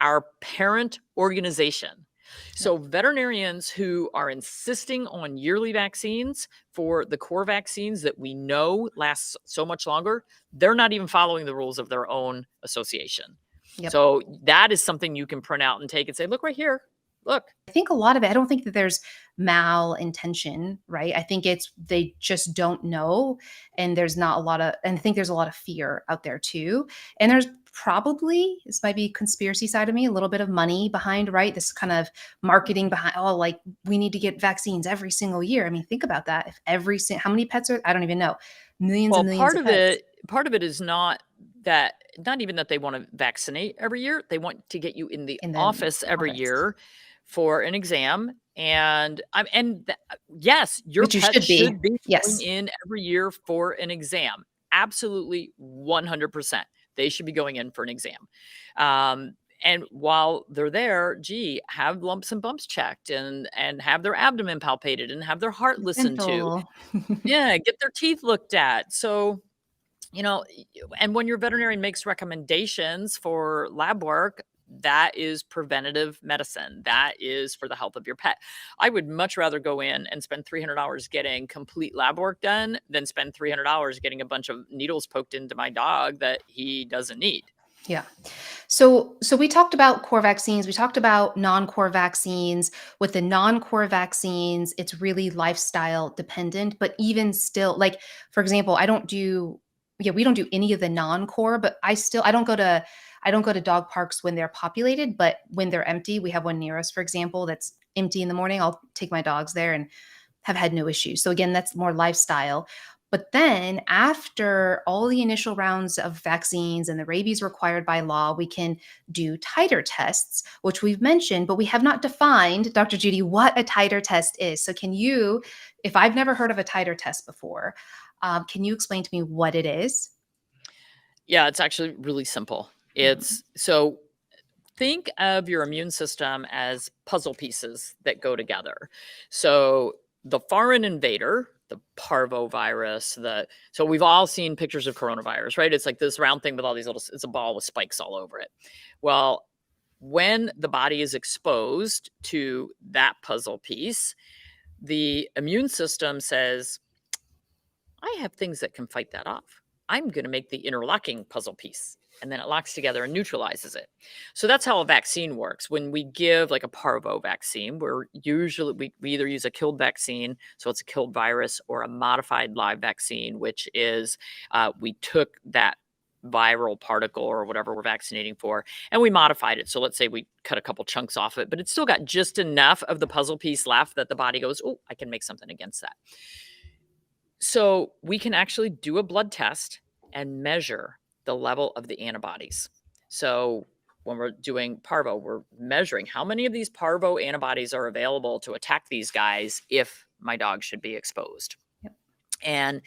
[SPEAKER 2] our parent organization.
[SPEAKER 1] Yep.
[SPEAKER 2] So veterinarians who are insisting on yearly vaccines for the core vaccines that we know last so much longer, they're not even following the rules of their own association.
[SPEAKER 1] Yep.
[SPEAKER 2] So that is something you can print out and take and say, look right here. Look.
[SPEAKER 1] I think a lot of it, I don't think that there's malintention, right? I think it's they just don't know. And there's not a lot of, and I think there's a lot of fear out there too. And there's probably, this might be conspiracy side of me, a little bit of money behind, right? This kind of marketing behind, oh, like we need to get vaccines every single year. I mean, think about that. If how many pets are, I don't even know, millions
[SPEAKER 2] Well,
[SPEAKER 1] and millions of pets
[SPEAKER 2] part of it is not that, not even that they want to vaccinate every year. They want to get you in the
[SPEAKER 1] in the
[SPEAKER 2] office every
[SPEAKER 1] office,
[SPEAKER 2] year for an exam. And yes, your
[SPEAKER 1] which you
[SPEAKER 2] pet
[SPEAKER 1] should be.
[SPEAKER 2] should be going
[SPEAKER 1] Yes.
[SPEAKER 2] in every year for an exam. Absolutely 100%. They should be going in for an exam. And while they're there, gee, have lumps and bumps checked and have their abdomen palpated and have their heart listened to.
[SPEAKER 1] Dental.
[SPEAKER 2] Yeah, get their teeth looked at. So, and when your veterinarian makes recommendations for lab work, that is preventative medicine. That is for the health of your pet. I would much rather go in and spend $300 getting complete lab work done than spend $300 getting a bunch of needles poked into my dog that he doesn't need.
[SPEAKER 1] Yeah. So we talked about core vaccines, we talked about non-core vaccines. With the non-core vaccines, it's really lifestyle dependent, but even still, like for example, I don't do yeah, we don't do any of the non-core, but I don't go to dog parks when they're populated, but when they're empty, we have one near us, for example, that's empty in the morning. I'll take my dogs there and have had no issues. So again, that's more lifestyle. But then after all the initial rounds of vaccines and the rabies required by law, we can do titer tests, which we've mentioned, but we have not defined, Dr. Judy, what a titer test is. So can you, if I've never heard of a titer test before, can you explain to me what it is?
[SPEAKER 2] Yeah, it's actually really simple.
[SPEAKER 1] Mhm.
[SPEAKER 2] It's so think of your immune system as puzzle pieces that go together. So the foreign invader, the parvovirus, so we've all seen pictures of coronavirus, right? It's like this round thing with all these little, it's a ball with spikes all over it. Well, when the body is exposed to that puzzle piece, the immune system says, I have things that can fight that off. I'm going to make the interlocking puzzle piece. And then it locks together and neutralizes it. So that's how a vaccine works. When we give like a parvo vaccine, we either use a killed vaccine, so it's a killed virus, or a modified live vaccine, which is we took that viral particle or whatever we're vaccinating for, and we modified it. So let's say we cut a couple chunks off it, but it's still got just enough of the puzzle piece left that the body goes, oh, I can make something against that. So we can actually do a blood test and measure the level of the antibodies. So when we're doing parvo, we're measuring how many of these parvo antibodies are available to attack these guys if my dog should be exposed.
[SPEAKER 1] Yep.
[SPEAKER 2] And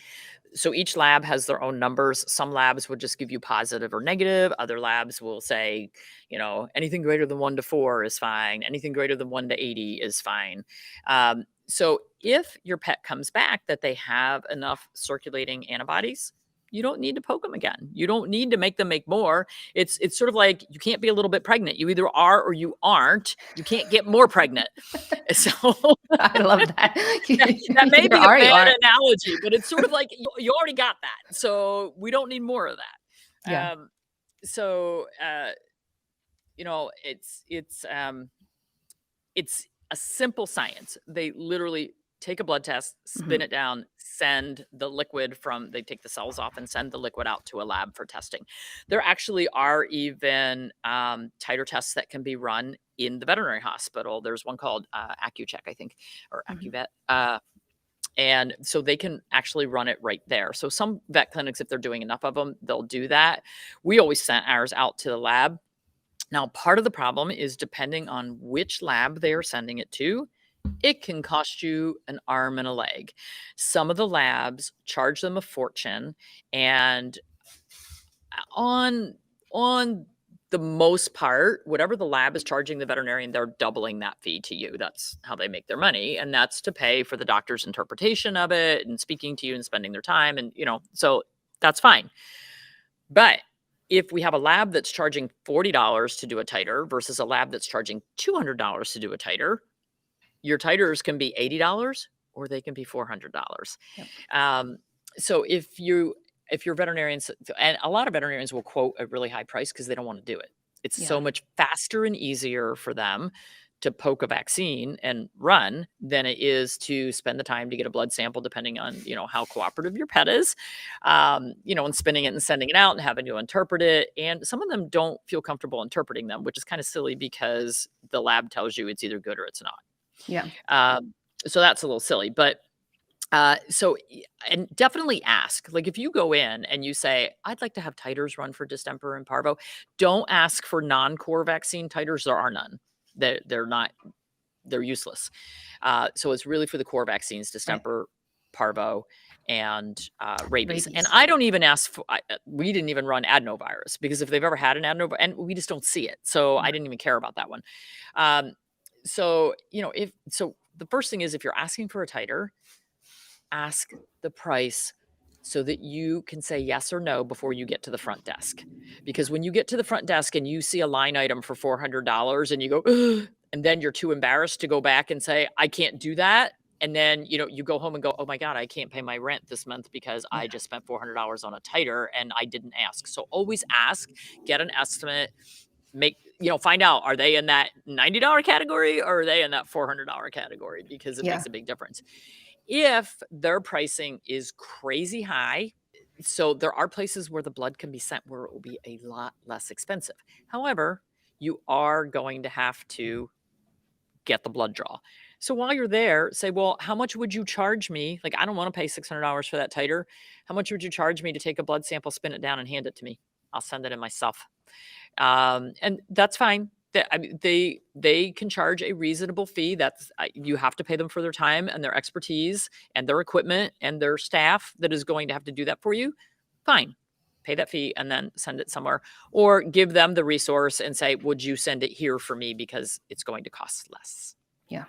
[SPEAKER 2] so each lab has their own numbers. Some labs would just give you positive or negative. Other labs will say, anything greater than 1 to 4 is fine. Anything greater than 1 to 80 is fine. So if your pet comes back that they have enough circulating antibodies, you don't need to poke them again. You don't need to make them make more. It's sort of like you can't be a little bit pregnant. You either are or you aren't. You can't get more pregnant. So
[SPEAKER 1] I love that.
[SPEAKER 2] that may
[SPEAKER 1] Either
[SPEAKER 2] be a
[SPEAKER 1] are you
[SPEAKER 2] bad
[SPEAKER 1] aren't.
[SPEAKER 2] analogy, but it's sort of like you already got that. So we don't need more of
[SPEAKER 1] Yeah.
[SPEAKER 2] that. So it's a simple science. They literally take a blood test, spin
[SPEAKER 1] Mhm.
[SPEAKER 2] it down, send the liquid they take the cells off and send the liquid out to a lab for testing. There actually are even titer tests that can be run in the veterinary hospital. There's one called AccuCheck, I think, or
[SPEAKER 1] Mhm.
[SPEAKER 2] AccuVet. And so they can actually run it right there. So some vet clinics, if they're doing enough of them, they'll do that. We always sent ours out to the lab. Now, part of the problem is depending on which lab they are sending it to, it can cost you an arm and a leg. Some of the labs charge them a fortune, and on the most part, whatever the lab is charging the veterinarian, they're doubling that fee to you. That's how they make their money, and that's to pay for the doctor's interpretation of it and speaking to you and spending their time, and so that's fine. But if we have a lab that's charging $40 to do a titer versus a lab that's charging $200 to do a titer, your titers can be $80 or they can be $400.
[SPEAKER 1] Yep.
[SPEAKER 2] So if your veterinarians, and a lot of veterinarians will quote a really high price because they don't want to do it. It's
[SPEAKER 1] Yeah.
[SPEAKER 2] so much faster and easier for them to poke a vaccine and run than it is to spend the time to get a blood sample, depending on, how cooperative your pet is, and spinning it and sending it out and having to interpret it. And some of them don't feel comfortable interpreting them, which is kind of silly because the lab tells you it's either good or it's not.
[SPEAKER 1] Yeah.
[SPEAKER 2] So that's a little silly, but and definitely ask, like if you go in and you say, I'd like to have titers run for distemper and parvo, don't ask for noncore vaccine titers. There are none. They're useless. So it's really for the core vaccines, distemper, parvo, and rabies. And I don't even ask for, we didn't even run adenovirus because if they've ever had an adenovirus, and we just don't see it. So I didn't even care about that one. So the first thing is, if you're asking for a titer, ask the price so that you can say yes or no before you get to the front desk. Because when you get to the front desk and you see a line item for $400 and you go, ugh, and then you're too embarrassed to go back and say, I can't do that. And then, you go home and go, oh my God, I can't pay my rent this month because I just spent $400 on a titer and I didn't ask. So always ask, get an estimate, find out, are they in that $90 category or are they in that $400 category? Because it makes a big difference. If their pricing is crazy high, so there are places where the blood can be sent where it will be a lot less expensive. However, you are going to have to get the blood draw. So while you're there, say, well, how much would you charge me? Like, I don't want to pay $600 for that titer. How much would you charge me to take a blood sample, spin it down, and hand it to me? I'll send it in myself. And that's fine. They can charge a reasonable fee. That's you have to pay them for their time and their expertise and their equipment and their staff that is going to have to do that for you. Fine. Pay that fee and then send it somewhere, or give them the resource and say, would you send it here for me because it's going to cost less?
[SPEAKER 1] Yeah.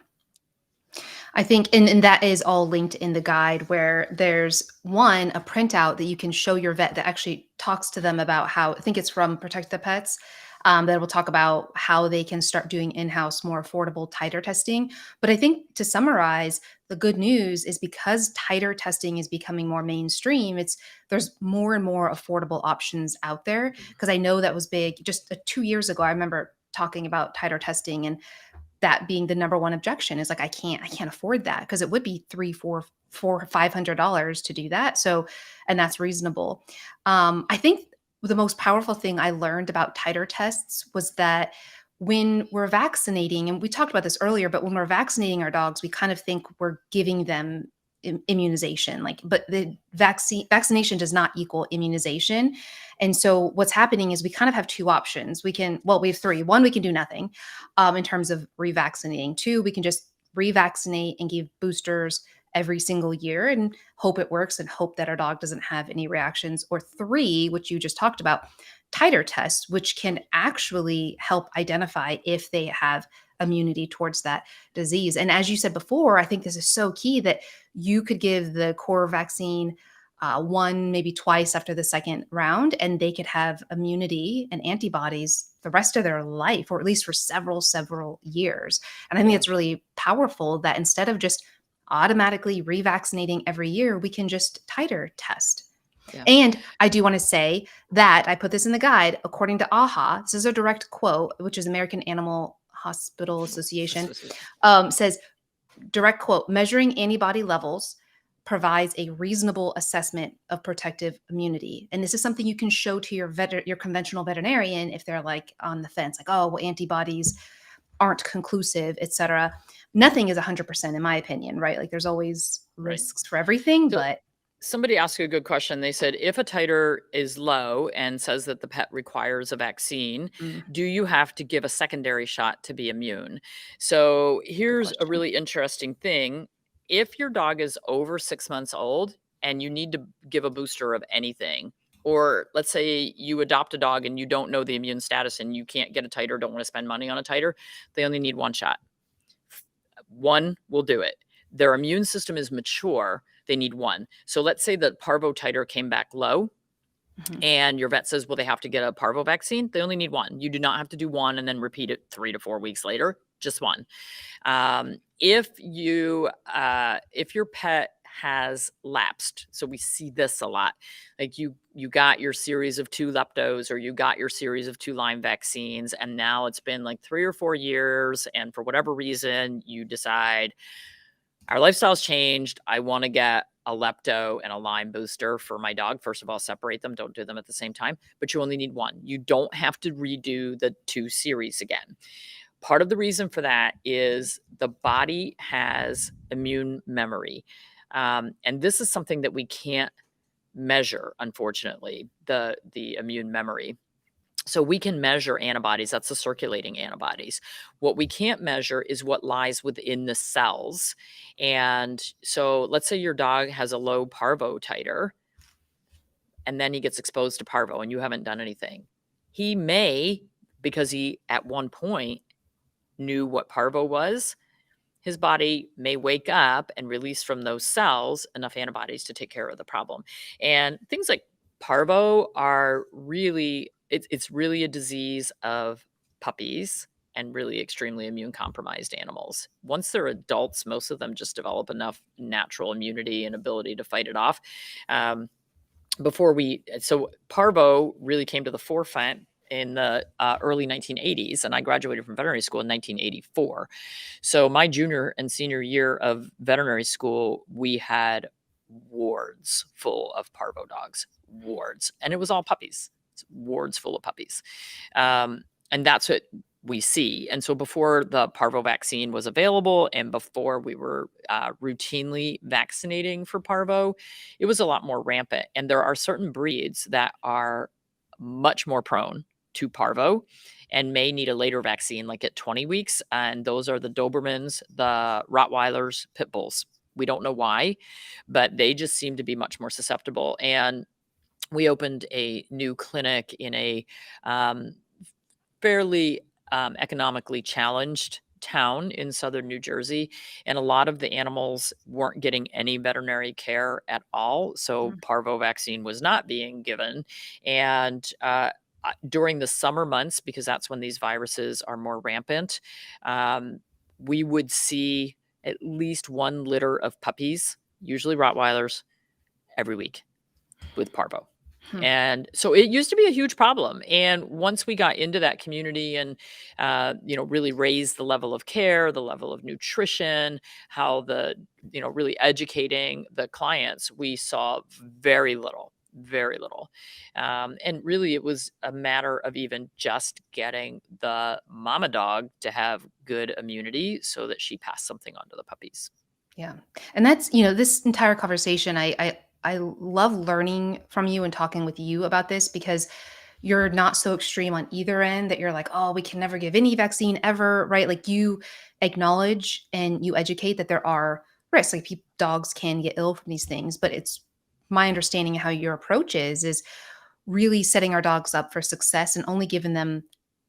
[SPEAKER 1] I think, and that is all linked in the guide, where there's a printout that you can show your vet that actually talks to them about how, I think it's from Protect the Pets, that will talk about how they can start doing in-house, more affordable titer testing. But I think, to summarize, the good news is because titer testing is becoming more mainstream, there's more and more affordable options out there. Because I know that was big just 2 years ago. I remember talking about titer testing and that being the number one objection is like, I can't afford that, because it would be $500 to do that. So, and that's reasonable. I think the most powerful thing I learned about titer tests was that when we're vaccinating, and we talked about this earlier, but when we're vaccinating our dogs, we kind of think we're giving them immunization, but the vaccination does not equal immunization. And so what's happening is we kind of have two options. We have three. One, we can do nothing in terms of revaccinating. Two, we can just revaccinate and give boosters every single year and hope it works and hope that our dog doesn't have any reactions. Or three, which you just talked about, titer tests, which can actually help identify if they have immunity towards that disease. And as you said before, I think this is so key that you could give the core vaccine one, maybe twice after the second round, and they could have immunity and antibodies the rest of their life, or at least for several years. And I think it's really powerful that instead of just automatically revaccinating every year, we can just titer test. Yeah. And I do want to say that I put this in the guide, according to AHA, this is a direct quote, which is American Animal Hospital Association, says, direct quote, measuring antibody levels provides a reasonable assessment of protective immunity. And this is something you can show to your conventional veterinarian if they're like on the fence, like, oh, well, antibodies aren't conclusive, etc. Nothing is 100% in my opinion, right? Like there's always
[SPEAKER 2] Right.
[SPEAKER 1] risks for everything,
[SPEAKER 2] So
[SPEAKER 1] but
[SPEAKER 2] somebody asked a good question. They said, if a titer is low and says that the pet requires a vaccine,
[SPEAKER 1] mm,
[SPEAKER 2] do you have to give a secondary shot to be immune? So
[SPEAKER 1] good
[SPEAKER 2] here's a
[SPEAKER 1] question.
[SPEAKER 2] really interesting thing. If your dog is over 6 months old and you need to give a booster of anything, or let's say you adopt a dog and you don't know the immune status and you can't get a titer, don't want to spend money on a titer, they only need one shot. One will do it. Their immune system is mature, they need one. So let's say the parvo titer came back low
[SPEAKER 1] Mhm.
[SPEAKER 2] and your vet says, well, they have to get a parvo vaccine. They only need one. You do not have to do one and then repeat it 3 to 4 weeks later, just one. If your pet has lapsed, so we see this a lot, like you got your series of 2 leptos or you got your series of 2 Lyme vaccines, and now it's been like 3 or 4 years, and for whatever reason you decide our lifestyle's changed. I want to get a lepto and a Lyme booster for my dog. First of all, separate them. Don't do them at the same time, but you only need one. You don't have to redo the 2 series again. Part of the reason for that is the body has immune memory. And this is something that we can't measure, unfortunately, the immune memory. So we can measure antibodies, that's the circulating antibodies. What we can't measure is what lies within the cells. And so let's say your dog has a low parvo titer and then he gets exposed to parvo and you haven't done anything. He may, because he at one point knew what parvo was, his body may wake up and release from those cells enough antibodies to take care of the problem. And things like parvo are really, it's really a disease of puppies and really extremely immune compromised animals. Once they're adults, most of them just develop enough natural immunity and ability to fight it off. Um, so parvo really came to the forefront in the early 1980s, and I graduated from veterinary school in 1984. So my junior and senior year of veterinary school, we had wards full of parvo dogs, wards, and it was all puppies. It's wards full of puppies. And that's what we see. And so before the parvo vaccine was available and before we were routinely vaccinating for parvo, it was a lot more rampant. And there are certain breeds that are much more prone to parvo and may need a later vaccine, like at 20 weeks. And those are the Dobermans, the Rottweilers, Pit Bulls. We don't know why, but they just seem to be much more susceptible. And we opened a new clinic in a um, fairly economically challenged town in southern New Jersey, and a lot of the animals weren't getting any veterinary care at all. So
[SPEAKER 1] Mm,
[SPEAKER 2] parvo vaccine was not being given, and during the summer months, because that's when these viruses are more rampant, um, we would see at least 1 litter of puppies, usually Rottweilers, every week with parvo.
[SPEAKER 1] hmm.
[SPEAKER 2] And so it used to be a huge problem. And once we got into that community and, really raised the level of care, the level of nutrition, really educating the clients, we saw very little, very little. And really, it was a matter of even just getting the mama dog to have good immunity so that she passed something on to the puppies.
[SPEAKER 1] Yeah. And that's, this entire conversation, I love learning from you and talking with you about this because you're not so extreme on either end that you're like, oh, we can never give any vaccine ever, right? Like you acknowledge and you educate that there are risks. Like dogs can get ill from these things, but it's my understanding how your approach is really setting our dogs up for success and only giving them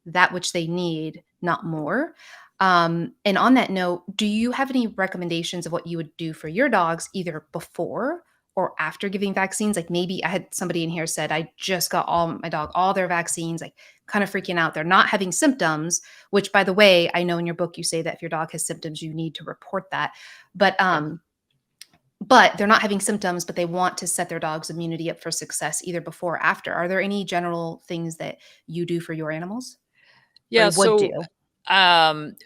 [SPEAKER 1] that which they need, not more. And on that note, do you have any recommendations of what you would do for your dogs either before or after giving vaccines? Like maybe I had somebody in here said, I just got all their vaccines, like kind of freaking out. They're not having symptoms, which by the way, I know in your book you say that if your dog has symptoms, you need to report that. But
[SPEAKER 2] Yeah.
[SPEAKER 1] but they're not having symptoms, but they want to set their dog's immunity up for success either before or after. Are there any general things that you do for your animals or
[SPEAKER 2] Yeah.
[SPEAKER 1] you would
[SPEAKER 2] So
[SPEAKER 1] do?
[SPEAKER 2] Um,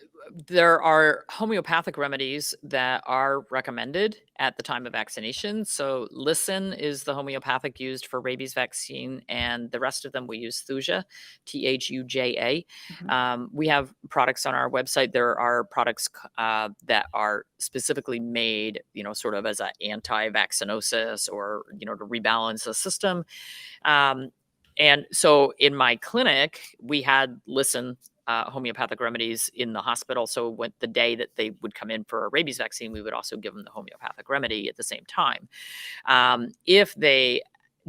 [SPEAKER 2] There are homeopathic remedies that are recommended at the time of vaccination. So Listen is the homeopathic used for rabies vaccine, and the rest of them we use Thuja, Thuja.
[SPEAKER 1] Mhm.
[SPEAKER 2] We have products on our website. There are products that are specifically made, sort of as an anti-vaccinosis or, to rebalance the system. Um, and so in my clinic, we had Listen homeopathic remedies in the hospital. So when the day that they would come in for a rabies vaccine, we would also give them the homeopathic remedy at the same time. If they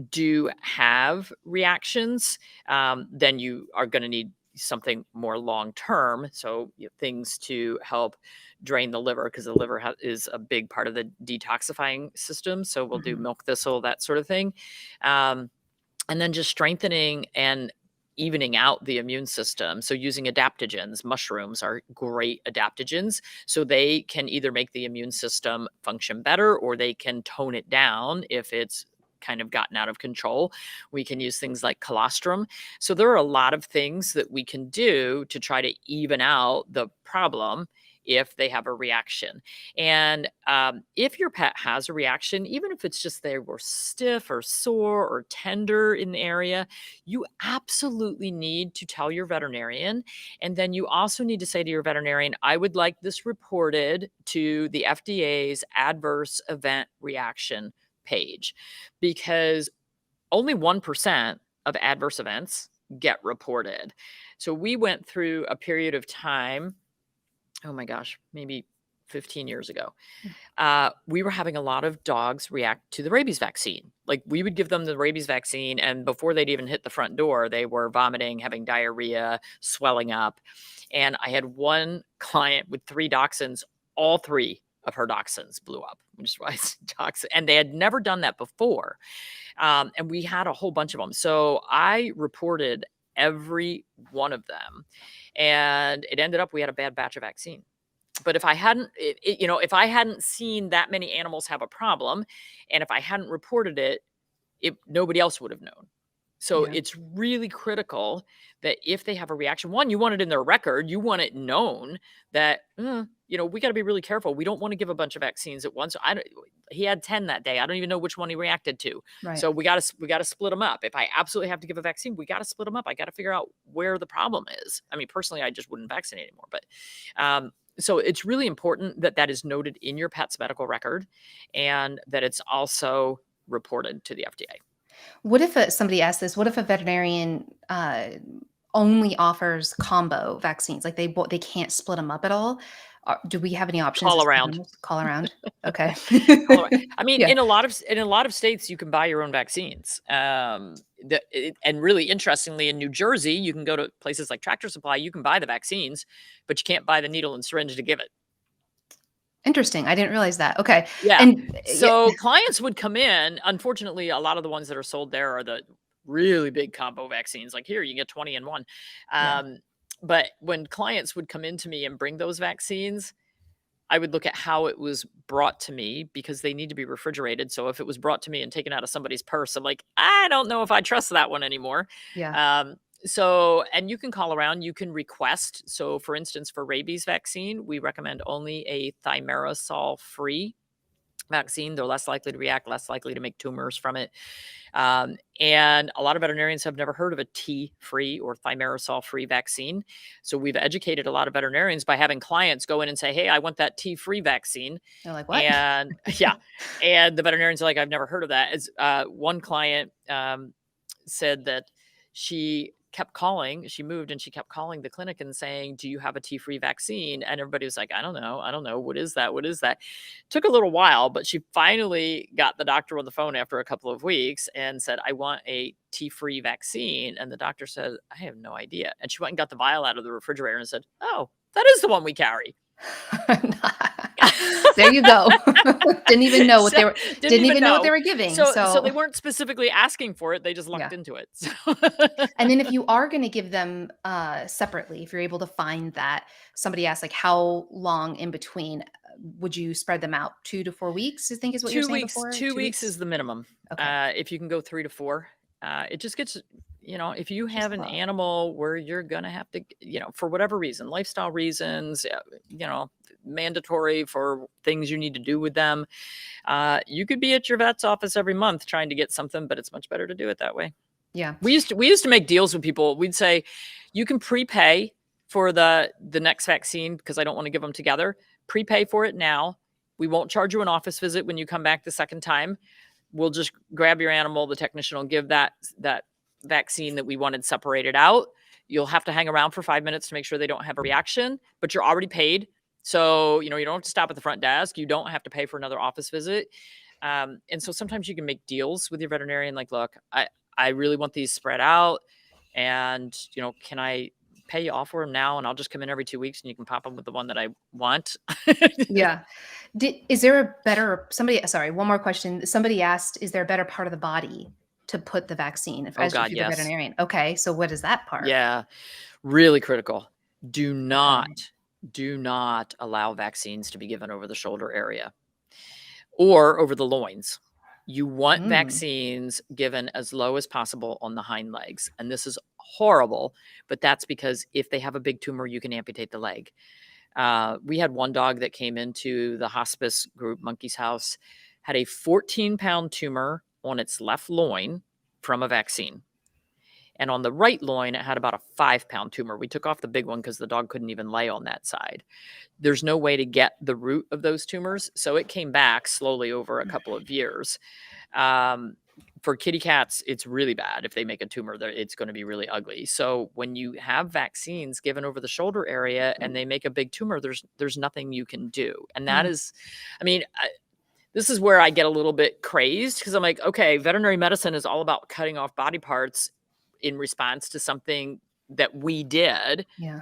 [SPEAKER 2] do have reactions, then you are going to need something more long term. So things to help drain the liver, because the liver is a big part of the detoxifying system. So we'll do
[SPEAKER 1] Mhm.
[SPEAKER 2] milk thistle, that sort of thing. Um, and then just strengthening and evening out the immune system. So using adaptogens, mushrooms are great adaptogens. So they can either make the immune system function better, or they can tone it down if it's kind of gotten out of control. We can use things like colostrum. So there are a lot of things that we can do to try to even out the problem if they have a reaction. And if your pet has a reaction, even if it's just they were stiff or sore or tender in the area, you absolutely need to tell your veterinarian. And then you also need to say to your veterinarian, I would like this reported to the FDA's adverse event reaction page, because only 1% of adverse events get reported. So we went through a period of time, oh my gosh, maybe 15 years ago, we were having a lot of dogs react to the rabies vaccine. Like, we would give them the rabies vaccine, and before they'd even hit the front door, they were vomiting, having diarrhea, swelling up. And I had one client with 3 dachshunds. All 3 of her dachshunds blew up, which is why it's dachshund. And they had never done that before. And we had a whole bunch of them. So I reported every one of them. And it ended up we had a bad batch of vaccine. But if I hadn't, if I hadn't seen that many animals have a problem, and if I hadn't reported it, nobody else would have known. So
[SPEAKER 1] Yeah.
[SPEAKER 2] it's really critical that if they have a reaction, one, you want it in their record, you want it known that, we got to be really careful. We don't want to give a bunch of vaccines at once. He had 10 that day. I don't even know which one he reacted to.
[SPEAKER 1] Right.
[SPEAKER 2] So we got to split them up. If I absolutely have to give a vaccine, we got to split them up. I got to figure out where the problem is. I mean, personally, I just wouldn't vaccinate anymore, but, so it's really important that that is noted in your pet's medical record, and that it's also reported to the FDA.
[SPEAKER 1] What if somebody asked this? What if a veterinarian only offers combo vaccines? Like they can't split them up at all. Do we have any options
[SPEAKER 2] Call
[SPEAKER 1] as
[SPEAKER 2] around.
[SPEAKER 1] veterinarians? Call around. Okay.
[SPEAKER 2] Call around. I mean,
[SPEAKER 1] Yeah.
[SPEAKER 2] in a lot of states, you can buy your own vaccines. And really interestingly, in New Jersey, you can go to places like Tractor Supply. You can buy the vaccines, but you can't buy the needle and syringe to give it.
[SPEAKER 1] Interesting. I didn't realize that. Okay.
[SPEAKER 2] Yeah.
[SPEAKER 1] And yeah,
[SPEAKER 2] So clients would come in. Unfortunately, a lot of the ones that are sold there are the really big combo vaccines. Like, here, you get 20 in one.
[SPEAKER 1] yeah.
[SPEAKER 2] But when clients would come into me and bring those vaccines, I would look at how it was brought to me, because they need to be refrigerated. So if it was brought to me and taken out of somebody's purse, I'm like, I don't know if I trust that one anymore.
[SPEAKER 1] Yeah.
[SPEAKER 2] And you can call around, you can request. So for instance, for rabies vaccine, we recommend only a thimerosal free vaccine. They're less likely to react, less likely to make tumors from it. And a lot of veterinarians have never heard of a T-free or thimerosal-free vaccine. So we've educated a lot of veterinarians by having clients go in and say, hey, I want that T-free vaccine.
[SPEAKER 1] They're like, what?
[SPEAKER 2] And yeah, and the veterinarians are like, I've never heard of that. As one client said that she kept calling, she moved and she kept calling the clinic and saying, do you have a T-free vaccine? And everybody was like, I don't know. What is that? What is that? Took a little while, but she finally got the doctor on the phone after a couple of weeks and said, I want a T-free vaccine. And the doctor said, I have no idea. And she went and got the vial out of the refrigerator and said, oh, that is the one we carry.
[SPEAKER 1] There you go. Didn't even know what
[SPEAKER 2] So,
[SPEAKER 1] they were. Didn't even know what they were giving.
[SPEAKER 2] So they
[SPEAKER 1] So
[SPEAKER 2] weren't specifically asking for it. They just
[SPEAKER 1] yeah.
[SPEAKER 2] lucked into it. So.
[SPEAKER 1] And then if you are going to give them separately, if you're able to find that, somebody asked like how long in between, would you spread them out? 2 to 4 weeks, I think is what you're saying before.
[SPEAKER 2] 2
[SPEAKER 1] 2
[SPEAKER 2] weeks
[SPEAKER 1] weeks.
[SPEAKER 2] is the minimum.
[SPEAKER 1] Okay.
[SPEAKER 2] If you can go 3 to 4, it just gets, if you
[SPEAKER 1] Just
[SPEAKER 2] have an
[SPEAKER 1] love.
[SPEAKER 2] animal where you're going to have to, for whatever reason, lifestyle reasons, mandatory for things you need to do with them, you could be at your vet's office every month trying to get something, but it's much better to do it that way.
[SPEAKER 1] Yeah.
[SPEAKER 2] We used to make deals with people. We'd say, you can prepay for the next vaccine because I don't want to give them together. Prepay for it now. We won't charge you an office visit when you come back the second time. We'll just grab your animal. The technician will give that vaccine that we wanted separated out. You'll have to hang around for 5 minutes to make sure they don't have a reaction, but you're already paid. So, you don't have to stop at the front desk. You don't have to pay for another office visit. And so sometimes you can make deals with your veterinarian. Like, look, I really want these spread out, and, can I pay you off for them now? And I'll just come in every 2 weeks and you can pop them with the one that I want.
[SPEAKER 1] Yeah. Is there a better sorry, one more question. Somebody asked, is there a better part of the body to put the vaccine
[SPEAKER 2] Oh
[SPEAKER 1] if
[SPEAKER 2] God,
[SPEAKER 1] you're the
[SPEAKER 2] yes.
[SPEAKER 1] veterinarian? Okay. So what is that part?
[SPEAKER 2] Yeah. Really critical. Do
[SPEAKER 1] Okay.
[SPEAKER 2] not allow vaccines to be given over the shoulder area or over the loins. You want
[SPEAKER 1] Mm,
[SPEAKER 2] vaccines given as low as possible on the hind legs. And this is horrible, but that's because if they have a big tumor, you can amputate the leg. We had one dog that came into the hospice group, Monkey's House, had a 14-pound tumor on its left loin from a vaccine. And on the right loin, it had about a 5-pound tumor. We took off the big one because the dog couldn't even lay on that side. There's no way to get the root of those tumors. So it came back slowly over a couple of years. For kitty cats, it's really bad. If they make a tumor, it's going to be really ugly. So when you have vaccines given over the shoulder area and they make a big tumor, there's nothing you can do. And that
[SPEAKER 1] mm,
[SPEAKER 2] is, I mean, this is where I get a little bit crazed because I'm like, okay, veterinary medicine is all about cutting off body parts in response to something that we did.
[SPEAKER 1] yeah.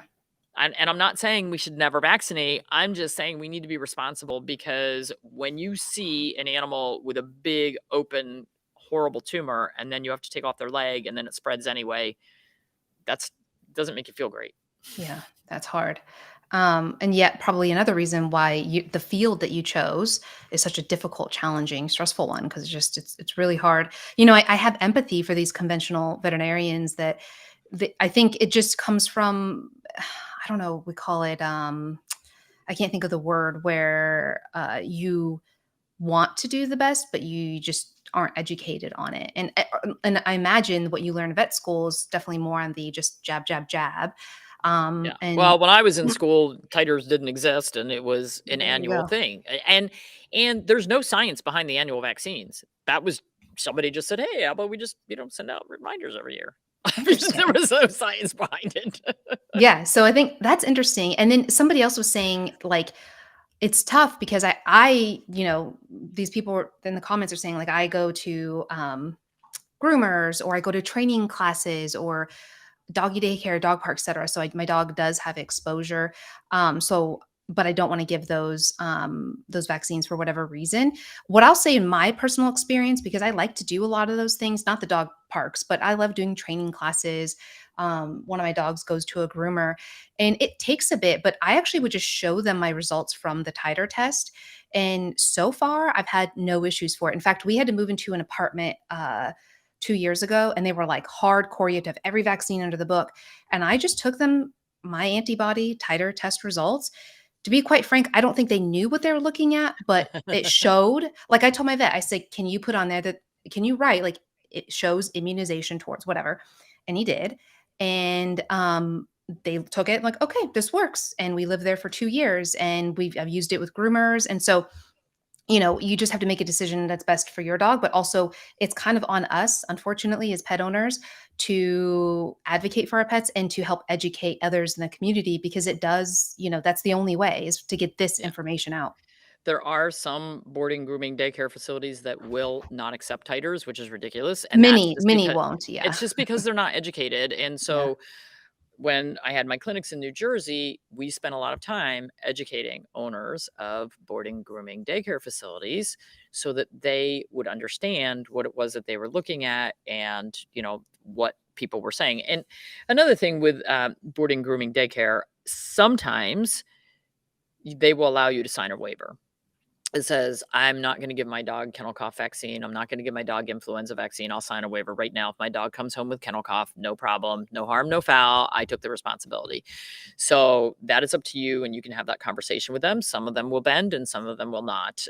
[SPEAKER 2] And I'm not saying we should never vaccinate. I'm just saying we need to be responsible, because when you see an animal with a big, open, horrible tumor, and then you have to take off their leg and then it spreads anyway, that's doesn't make you feel great.
[SPEAKER 1] Yeah. That's hard. And yet probably another reason why the field that you chose is such a difficult, challenging, stressful one, because it's really hard. I have empathy for these conventional veterinarians that I think it just comes from, I don't know, we call it, I can't think of the word, where you want to do the best, but you just aren't educated on it. And I imagine what you learn in vet school is definitely more on the just jab, jab, jab.
[SPEAKER 2] Yeah.
[SPEAKER 1] And
[SPEAKER 2] Well, when I was in school, titers didn't exist, and it was an
[SPEAKER 1] there you
[SPEAKER 2] annual
[SPEAKER 1] go.
[SPEAKER 2] thing. And there's no science behind the annual vaccines. That was somebody just said, "Hey, how about we just, send out reminders every year?" There
[SPEAKER 1] Interesting.
[SPEAKER 2] was no science behind it.
[SPEAKER 1] Yeah. So I think that's interesting. And then somebody else was saying, like, it's tough because these people in the comments are saying, like, I go to groomers, or I go to training classes, or doggy daycare, dog park, et cetera. So my dog does have exposure. But I don't want to give those vaccines for whatever reason. What I'll say in my personal experience, because I like to do a lot of those things, not the dog parks, but I love doing training classes. One of my dogs goes to a groomer, and it takes a bit, but I actually would just show them my results from the titer test. And so far, I've had no issues for it. In fact, we had to move into an apartment 2 years ago, and they were like hardcore. You have to have every vaccine under the book. And I just took them my antibody titer test results. To be quite frank, I don't think they knew what they were looking at, but it showed. Like, I told my vet, I said, can you put on there can you write, like, it shows immunization towards whatever? And he did. And they took it like, okay, this works. And we lived there for 2 years, and I've used it with groomers. And so, you just have to make a decision that's best for your dog, but also it's kind of on us, unfortunately, as pet owners, to advocate for our pets and to help educate others in the community, because it does, that's the only way, is to get this
[SPEAKER 2] Yeah.
[SPEAKER 1] information out.
[SPEAKER 2] There are some boarding, grooming, daycare facilities that will not accept titers, which is ridiculous, and that's
[SPEAKER 1] Many,
[SPEAKER 2] just
[SPEAKER 1] many
[SPEAKER 2] because
[SPEAKER 1] won't. Yeah.
[SPEAKER 2] they're not educated. And
[SPEAKER 1] Yeah.
[SPEAKER 2] so when I had my clinics in New Jersey, we spent a lot of time educating owners of boarding, grooming, daycare facilities so that they would understand what it was that they were looking at, and, what people were saying. And another thing with boarding, grooming, daycare, sometimes they will allow you to sign a waiver. It says, I'm not going to give my dog kennel cough vaccine. I'm not going to give my dog influenza vaccine. I'll sign a waiver right now. If my dog comes home with kennel cough, no problem, no harm, no foul. I took the responsibility. So that is up to you, and you can have that conversation with them. Some of them will bend and some of them will not.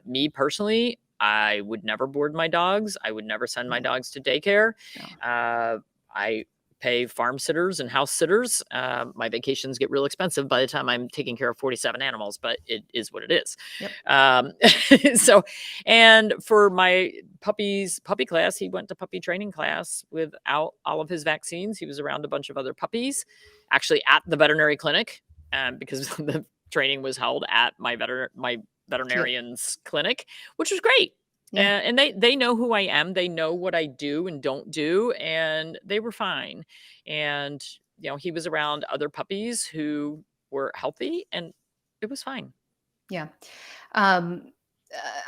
[SPEAKER 2] Me personally, I would never board my dogs. I would never send my
[SPEAKER 1] No,
[SPEAKER 2] dogs to daycare.
[SPEAKER 1] no.
[SPEAKER 2] I pay farm sitters and house sitters. My vacations get real expensive by the time I'm taking care of 47 animals, but it is what it is.
[SPEAKER 1] Yep.
[SPEAKER 2] So, and for my puppy class, he went to puppy training class without all of his vaccines. He was around a bunch of other puppies, actually at the veterinary clinic, because the training was held at my veterinarian's clinic, which was great.
[SPEAKER 1] Yeah.
[SPEAKER 2] And they know who I am. They know what I do and don't do, and they were fine. And he was around other puppies who were healthy, and it was fine.
[SPEAKER 1] Yeah. Um,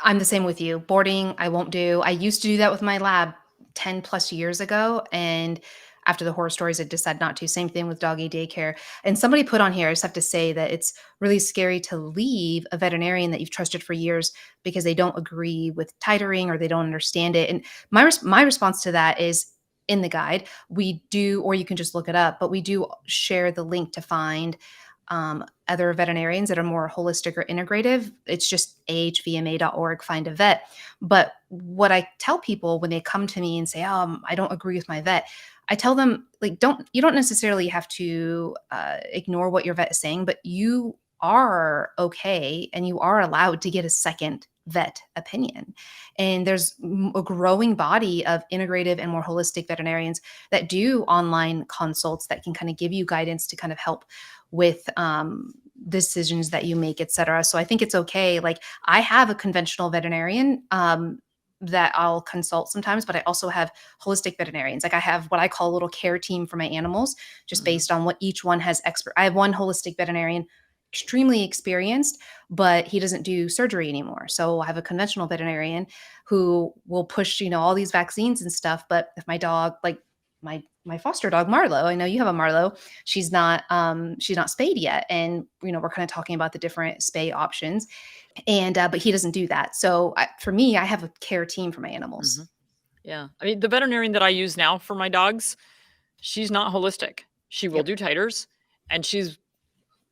[SPEAKER 1] I'm the same with you. Boarding, I won't do. I used to do that with my lab 10 plus years ago. And after the horror stories, I decided not to. Same thing with doggy daycare. And somebody put on here, I just have to say that it's really scary to leave a veterinarian that you've trusted for years because they don't agree with titering or they don't understand it. And my response to that is in the guide, we do, or you can just look it up, but we do share the link to find other veterinarians that are more holistic or integrative. It's just ahvma.org, find a vet. But what I tell people when they come to me and say, I don't agree with my vet, I tell them, like, you don't necessarily have to ignore what your vet is saying, but you are okay and you are allowed to get a second vet opinion. And there's a growing body of integrative and more holistic veterinarians that do online consults that can kind of give you guidance to kind of help with decisions that you make, et cetera. So I think it's okay. Like, I have a conventional veterinarian that I'll consult sometimes, but I also have holistic veterinarians. Like, I have what I call a little care team for my animals, just based on what each one has I have one holistic veterinarian, extremely experienced, but he doesn't do surgery anymore. So I have a conventional veterinarian who will push, all these vaccines and stuff. But if my dog, like my foster dog Marlo, I know you have a Marlo, she's not spayed yet, and we're kind of talking about the different spay options, and but he doesn't do that. So for me, I have a care team for my animals.
[SPEAKER 2] Yeah. I mean, the veterinarian that I use now for my dogs, she's not holistic. She will
[SPEAKER 1] Yep.
[SPEAKER 2] do titers, and she's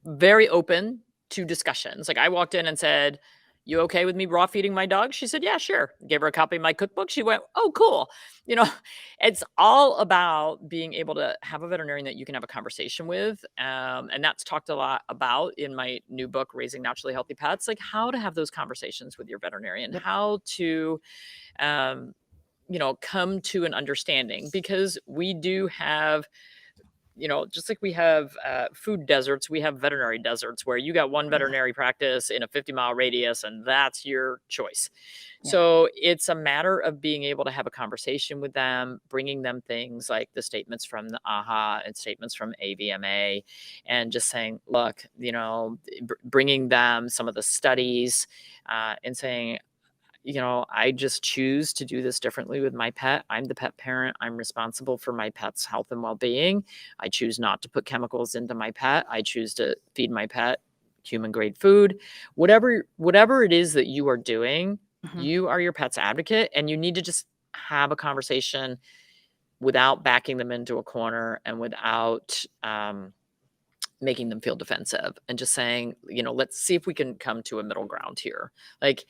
[SPEAKER 2] very open to discussions. Like, I walked in and said, "You okay with me raw feeding my dog?" She said, "Yeah, sure." Gave her a copy of my cookbook. She went, "Oh, cool." You know, it's all about being able to have a veterinarian that you can have a conversation with. And that's talked a lot about in my new book, Raising Naturally Healthy Pets, like how to have those conversations with your veterinarian,
[SPEAKER 1] Yep.
[SPEAKER 2] how to, um, come to an understanding, because we do have, just like we have food deserts, we have veterinary deserts where you got one
[SPEAKER 1] Yeah.
[SPEAKER 2] veterinary practice in a 50-mile radius and that's your choice.
[SPEAKER 1] Yeah.
[SPEAKER 2] So it's a matter of being able to have a conversation with them, bringing them things like the statements from the AHA and statements from AVMA, and just saying, look, bringing them some of the studies and saying, I just choose to do this differently with my pet. I'm the pet parent. I'm responsible for my pet's health and well-being. I choose not to put chemicals into my pet. I choose to feed my pet human grade food. Whatever it is that you are doing,
[SPEAKER 1] Mhm.
[SPEAKER 2] you are your pet's advocate, and you need to just have a conversation without backing them into a corner and without making them feel defensive, and just saying, let's see if we can come to a middle ground here. Like,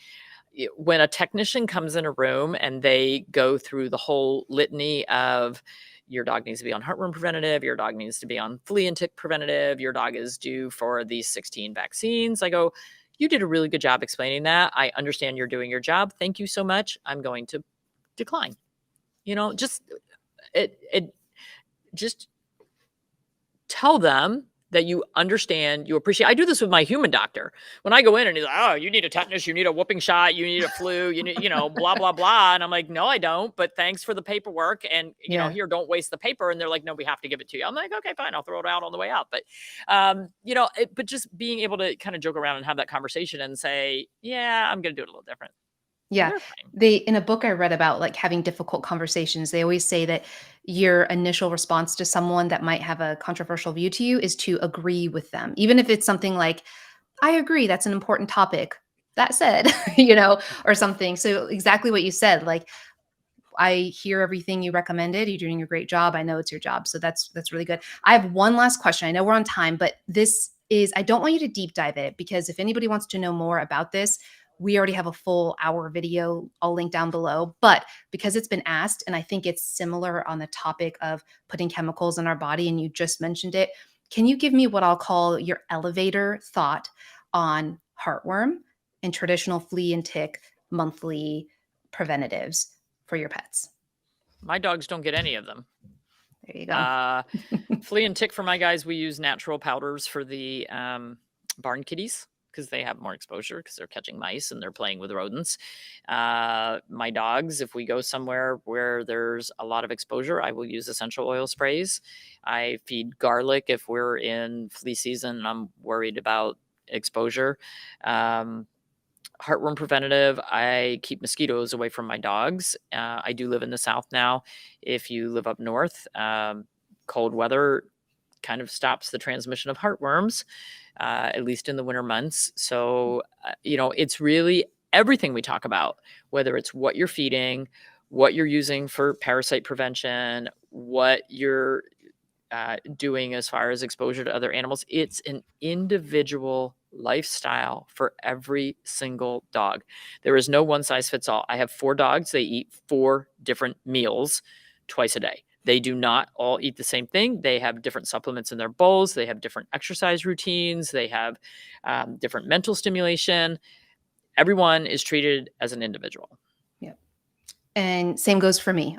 [SPEAKER 2] when a technician comes in a room and they go through the whole litany of your dog needs to be on heartworm preventative, your dog needs to be on flea and tick preventative, your dog is due for these 16 vaccines, I go, you did a really good job explaining that. I understand you're doing your job. Thank you so much. I'm going to decline. Just just tell them that you understand, you appreciate. I do this with my human doctor. When I go in and he's like, "Oh, you need a tetanus, you need a whooping shot, you need a flu, you need, blah, blah, blah." And I'm like, "No, I don't, but thanks for the paperwork. And,
[SPEAKER 1] Yeah.
[SPEAKER 2] here, don't waste the paper." And they're like, "No, we have to give it to you." I'm like, "Okay, fine. I'll throw it out on the way out." But, but just being able to kind of joke around and have that conversation and say, "Yeah, I'm going to do it a little different."
[SPEAKER 1] Yeah.
[SPEAKER 2] They're fine.
[SPEAKER 1] In a book I read about, like, having difficult conversations, they always say that your initial response to someone that might have a controversial view to you is to agree with them. Even if it's something like, I agree, that's an important topic. that said, or something. So exactly what you said, like I hear everything you recommended. You're doing a great job. I know it's your job. So that's really good. I have one last question. I know we're on time, but this is I don't want you to deep dive it because if anybody wants to know more about this, we already have a full hour video. I'll link down below. But because it's been asked, and I think it's similar on the topic of putting chemicals in our body, and you just mentioned it, can you give me what I'll call your elevator thought on heartworm and traditional flea and tick monthly preventatives for your pets?
[SPEAKER 2] My dogs don't get any of them.
[SPEAKER 1] There you go.
[SPEAKER 2] Flea and tick for my guys, we use natural powders for the barn kitties because they have more exposure because they're catching mice and they're playing with rodents. My dogs, if we go somewhere where there's a lot of exposure, I will use essential oil sprays. I feed garlic if we're in flea season and I'm worried about exposure. Heartworm preventative, I keep mosquitoes away from my dogs. I do live in the South now. If you live up north, cold weather kind of stops the transmission of heartworms, at least in the winter months. So, it's really everything we talk about, whether it's what you're feeding, what you're using for parasite prevention, what you're doing as far as exposure to other animals. It's an individual lifestyle for every single dog. There is no one size fits all. I have 4 dogs. They eat 4 different meals twice a day. They do not all eat the same thing. They have different supplements in their bowls. They have different exercise routines. They have different mental stimulation. Everyone is treated as an individual.
[SPEAKER 1] And same goes for me.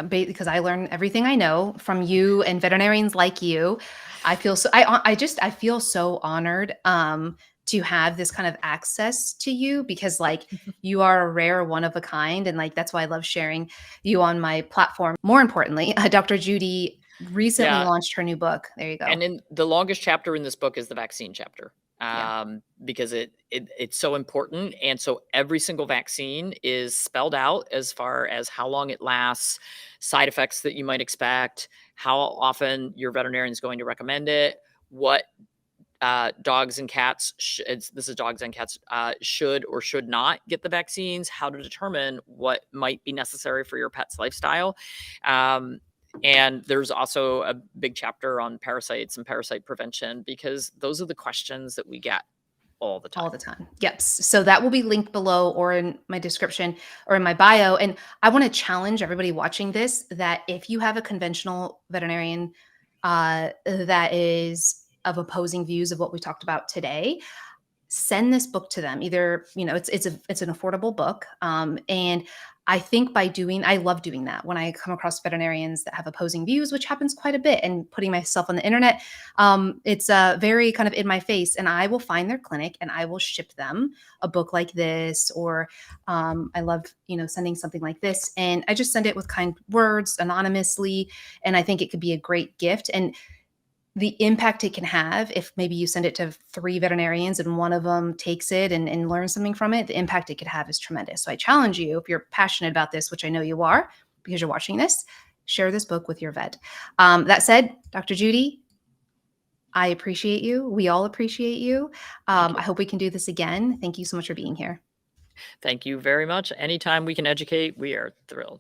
[SPEAKER 1] Because I learn everything I know from you and veterinarians like you. I feel so I feel so honored to have this kind of access to you because like you are a rare one of a kind and like that's why I love sharing you on my platform. More importantly, Dr. Judy recently
[SPEAKER 2] Yeah.
[SPEAKER 1] launched her new book. There you go.
[SPEAKER 2] And in the longest chapter in this book is the vaccine chapter,
[SPEAKER 1] Yeah.
[SPEAKER 2] because it's so important. And so every single vaccine is spelled out as far as how long it lasts, side effects that you might expect, how often your veterinarian is going to recommend it, what dogs and cats, this is dogs and cats, should or should not get the vaccines, how to determine what might be necessary for your pet's lifestyle. And there's also a big chapter on parasites and parasite prevention because those are the questions that we get all the time.
[SPEAKER 1] All the time. Yep. So that will be linked below or in my description or in my bio. And I want to challenge everybody watching this that if you have a conventional veterinarian that is of opposing views of what we talked about today, send this book to them. Either, it's an affordable book. And I think I love doing that when I come across veterinarians that have opposing views, which happens quite a bit. And putting myself on the internet, it's very kind of in my face. And I will find their clinic and I will ship them a book like this. Or I love, sending something like this. And I just send it with kind words anonymously. And I think it could be a great gift. And the impact it can have if maybe you send it to 3 veterinarians and one of them takes it and learns something from it, the impact it could have is tremendous. So I challenge you, if you're passionate about this, which I know you are because you're watching this, share this book with your vet. That said, Dr. Judy, I appreciate you. We all appreciate you. I hope we can do this again. Thank you so much for being here.
[SPEAKER 2] Thank you very much. Anytime we can educate, we are thrilled.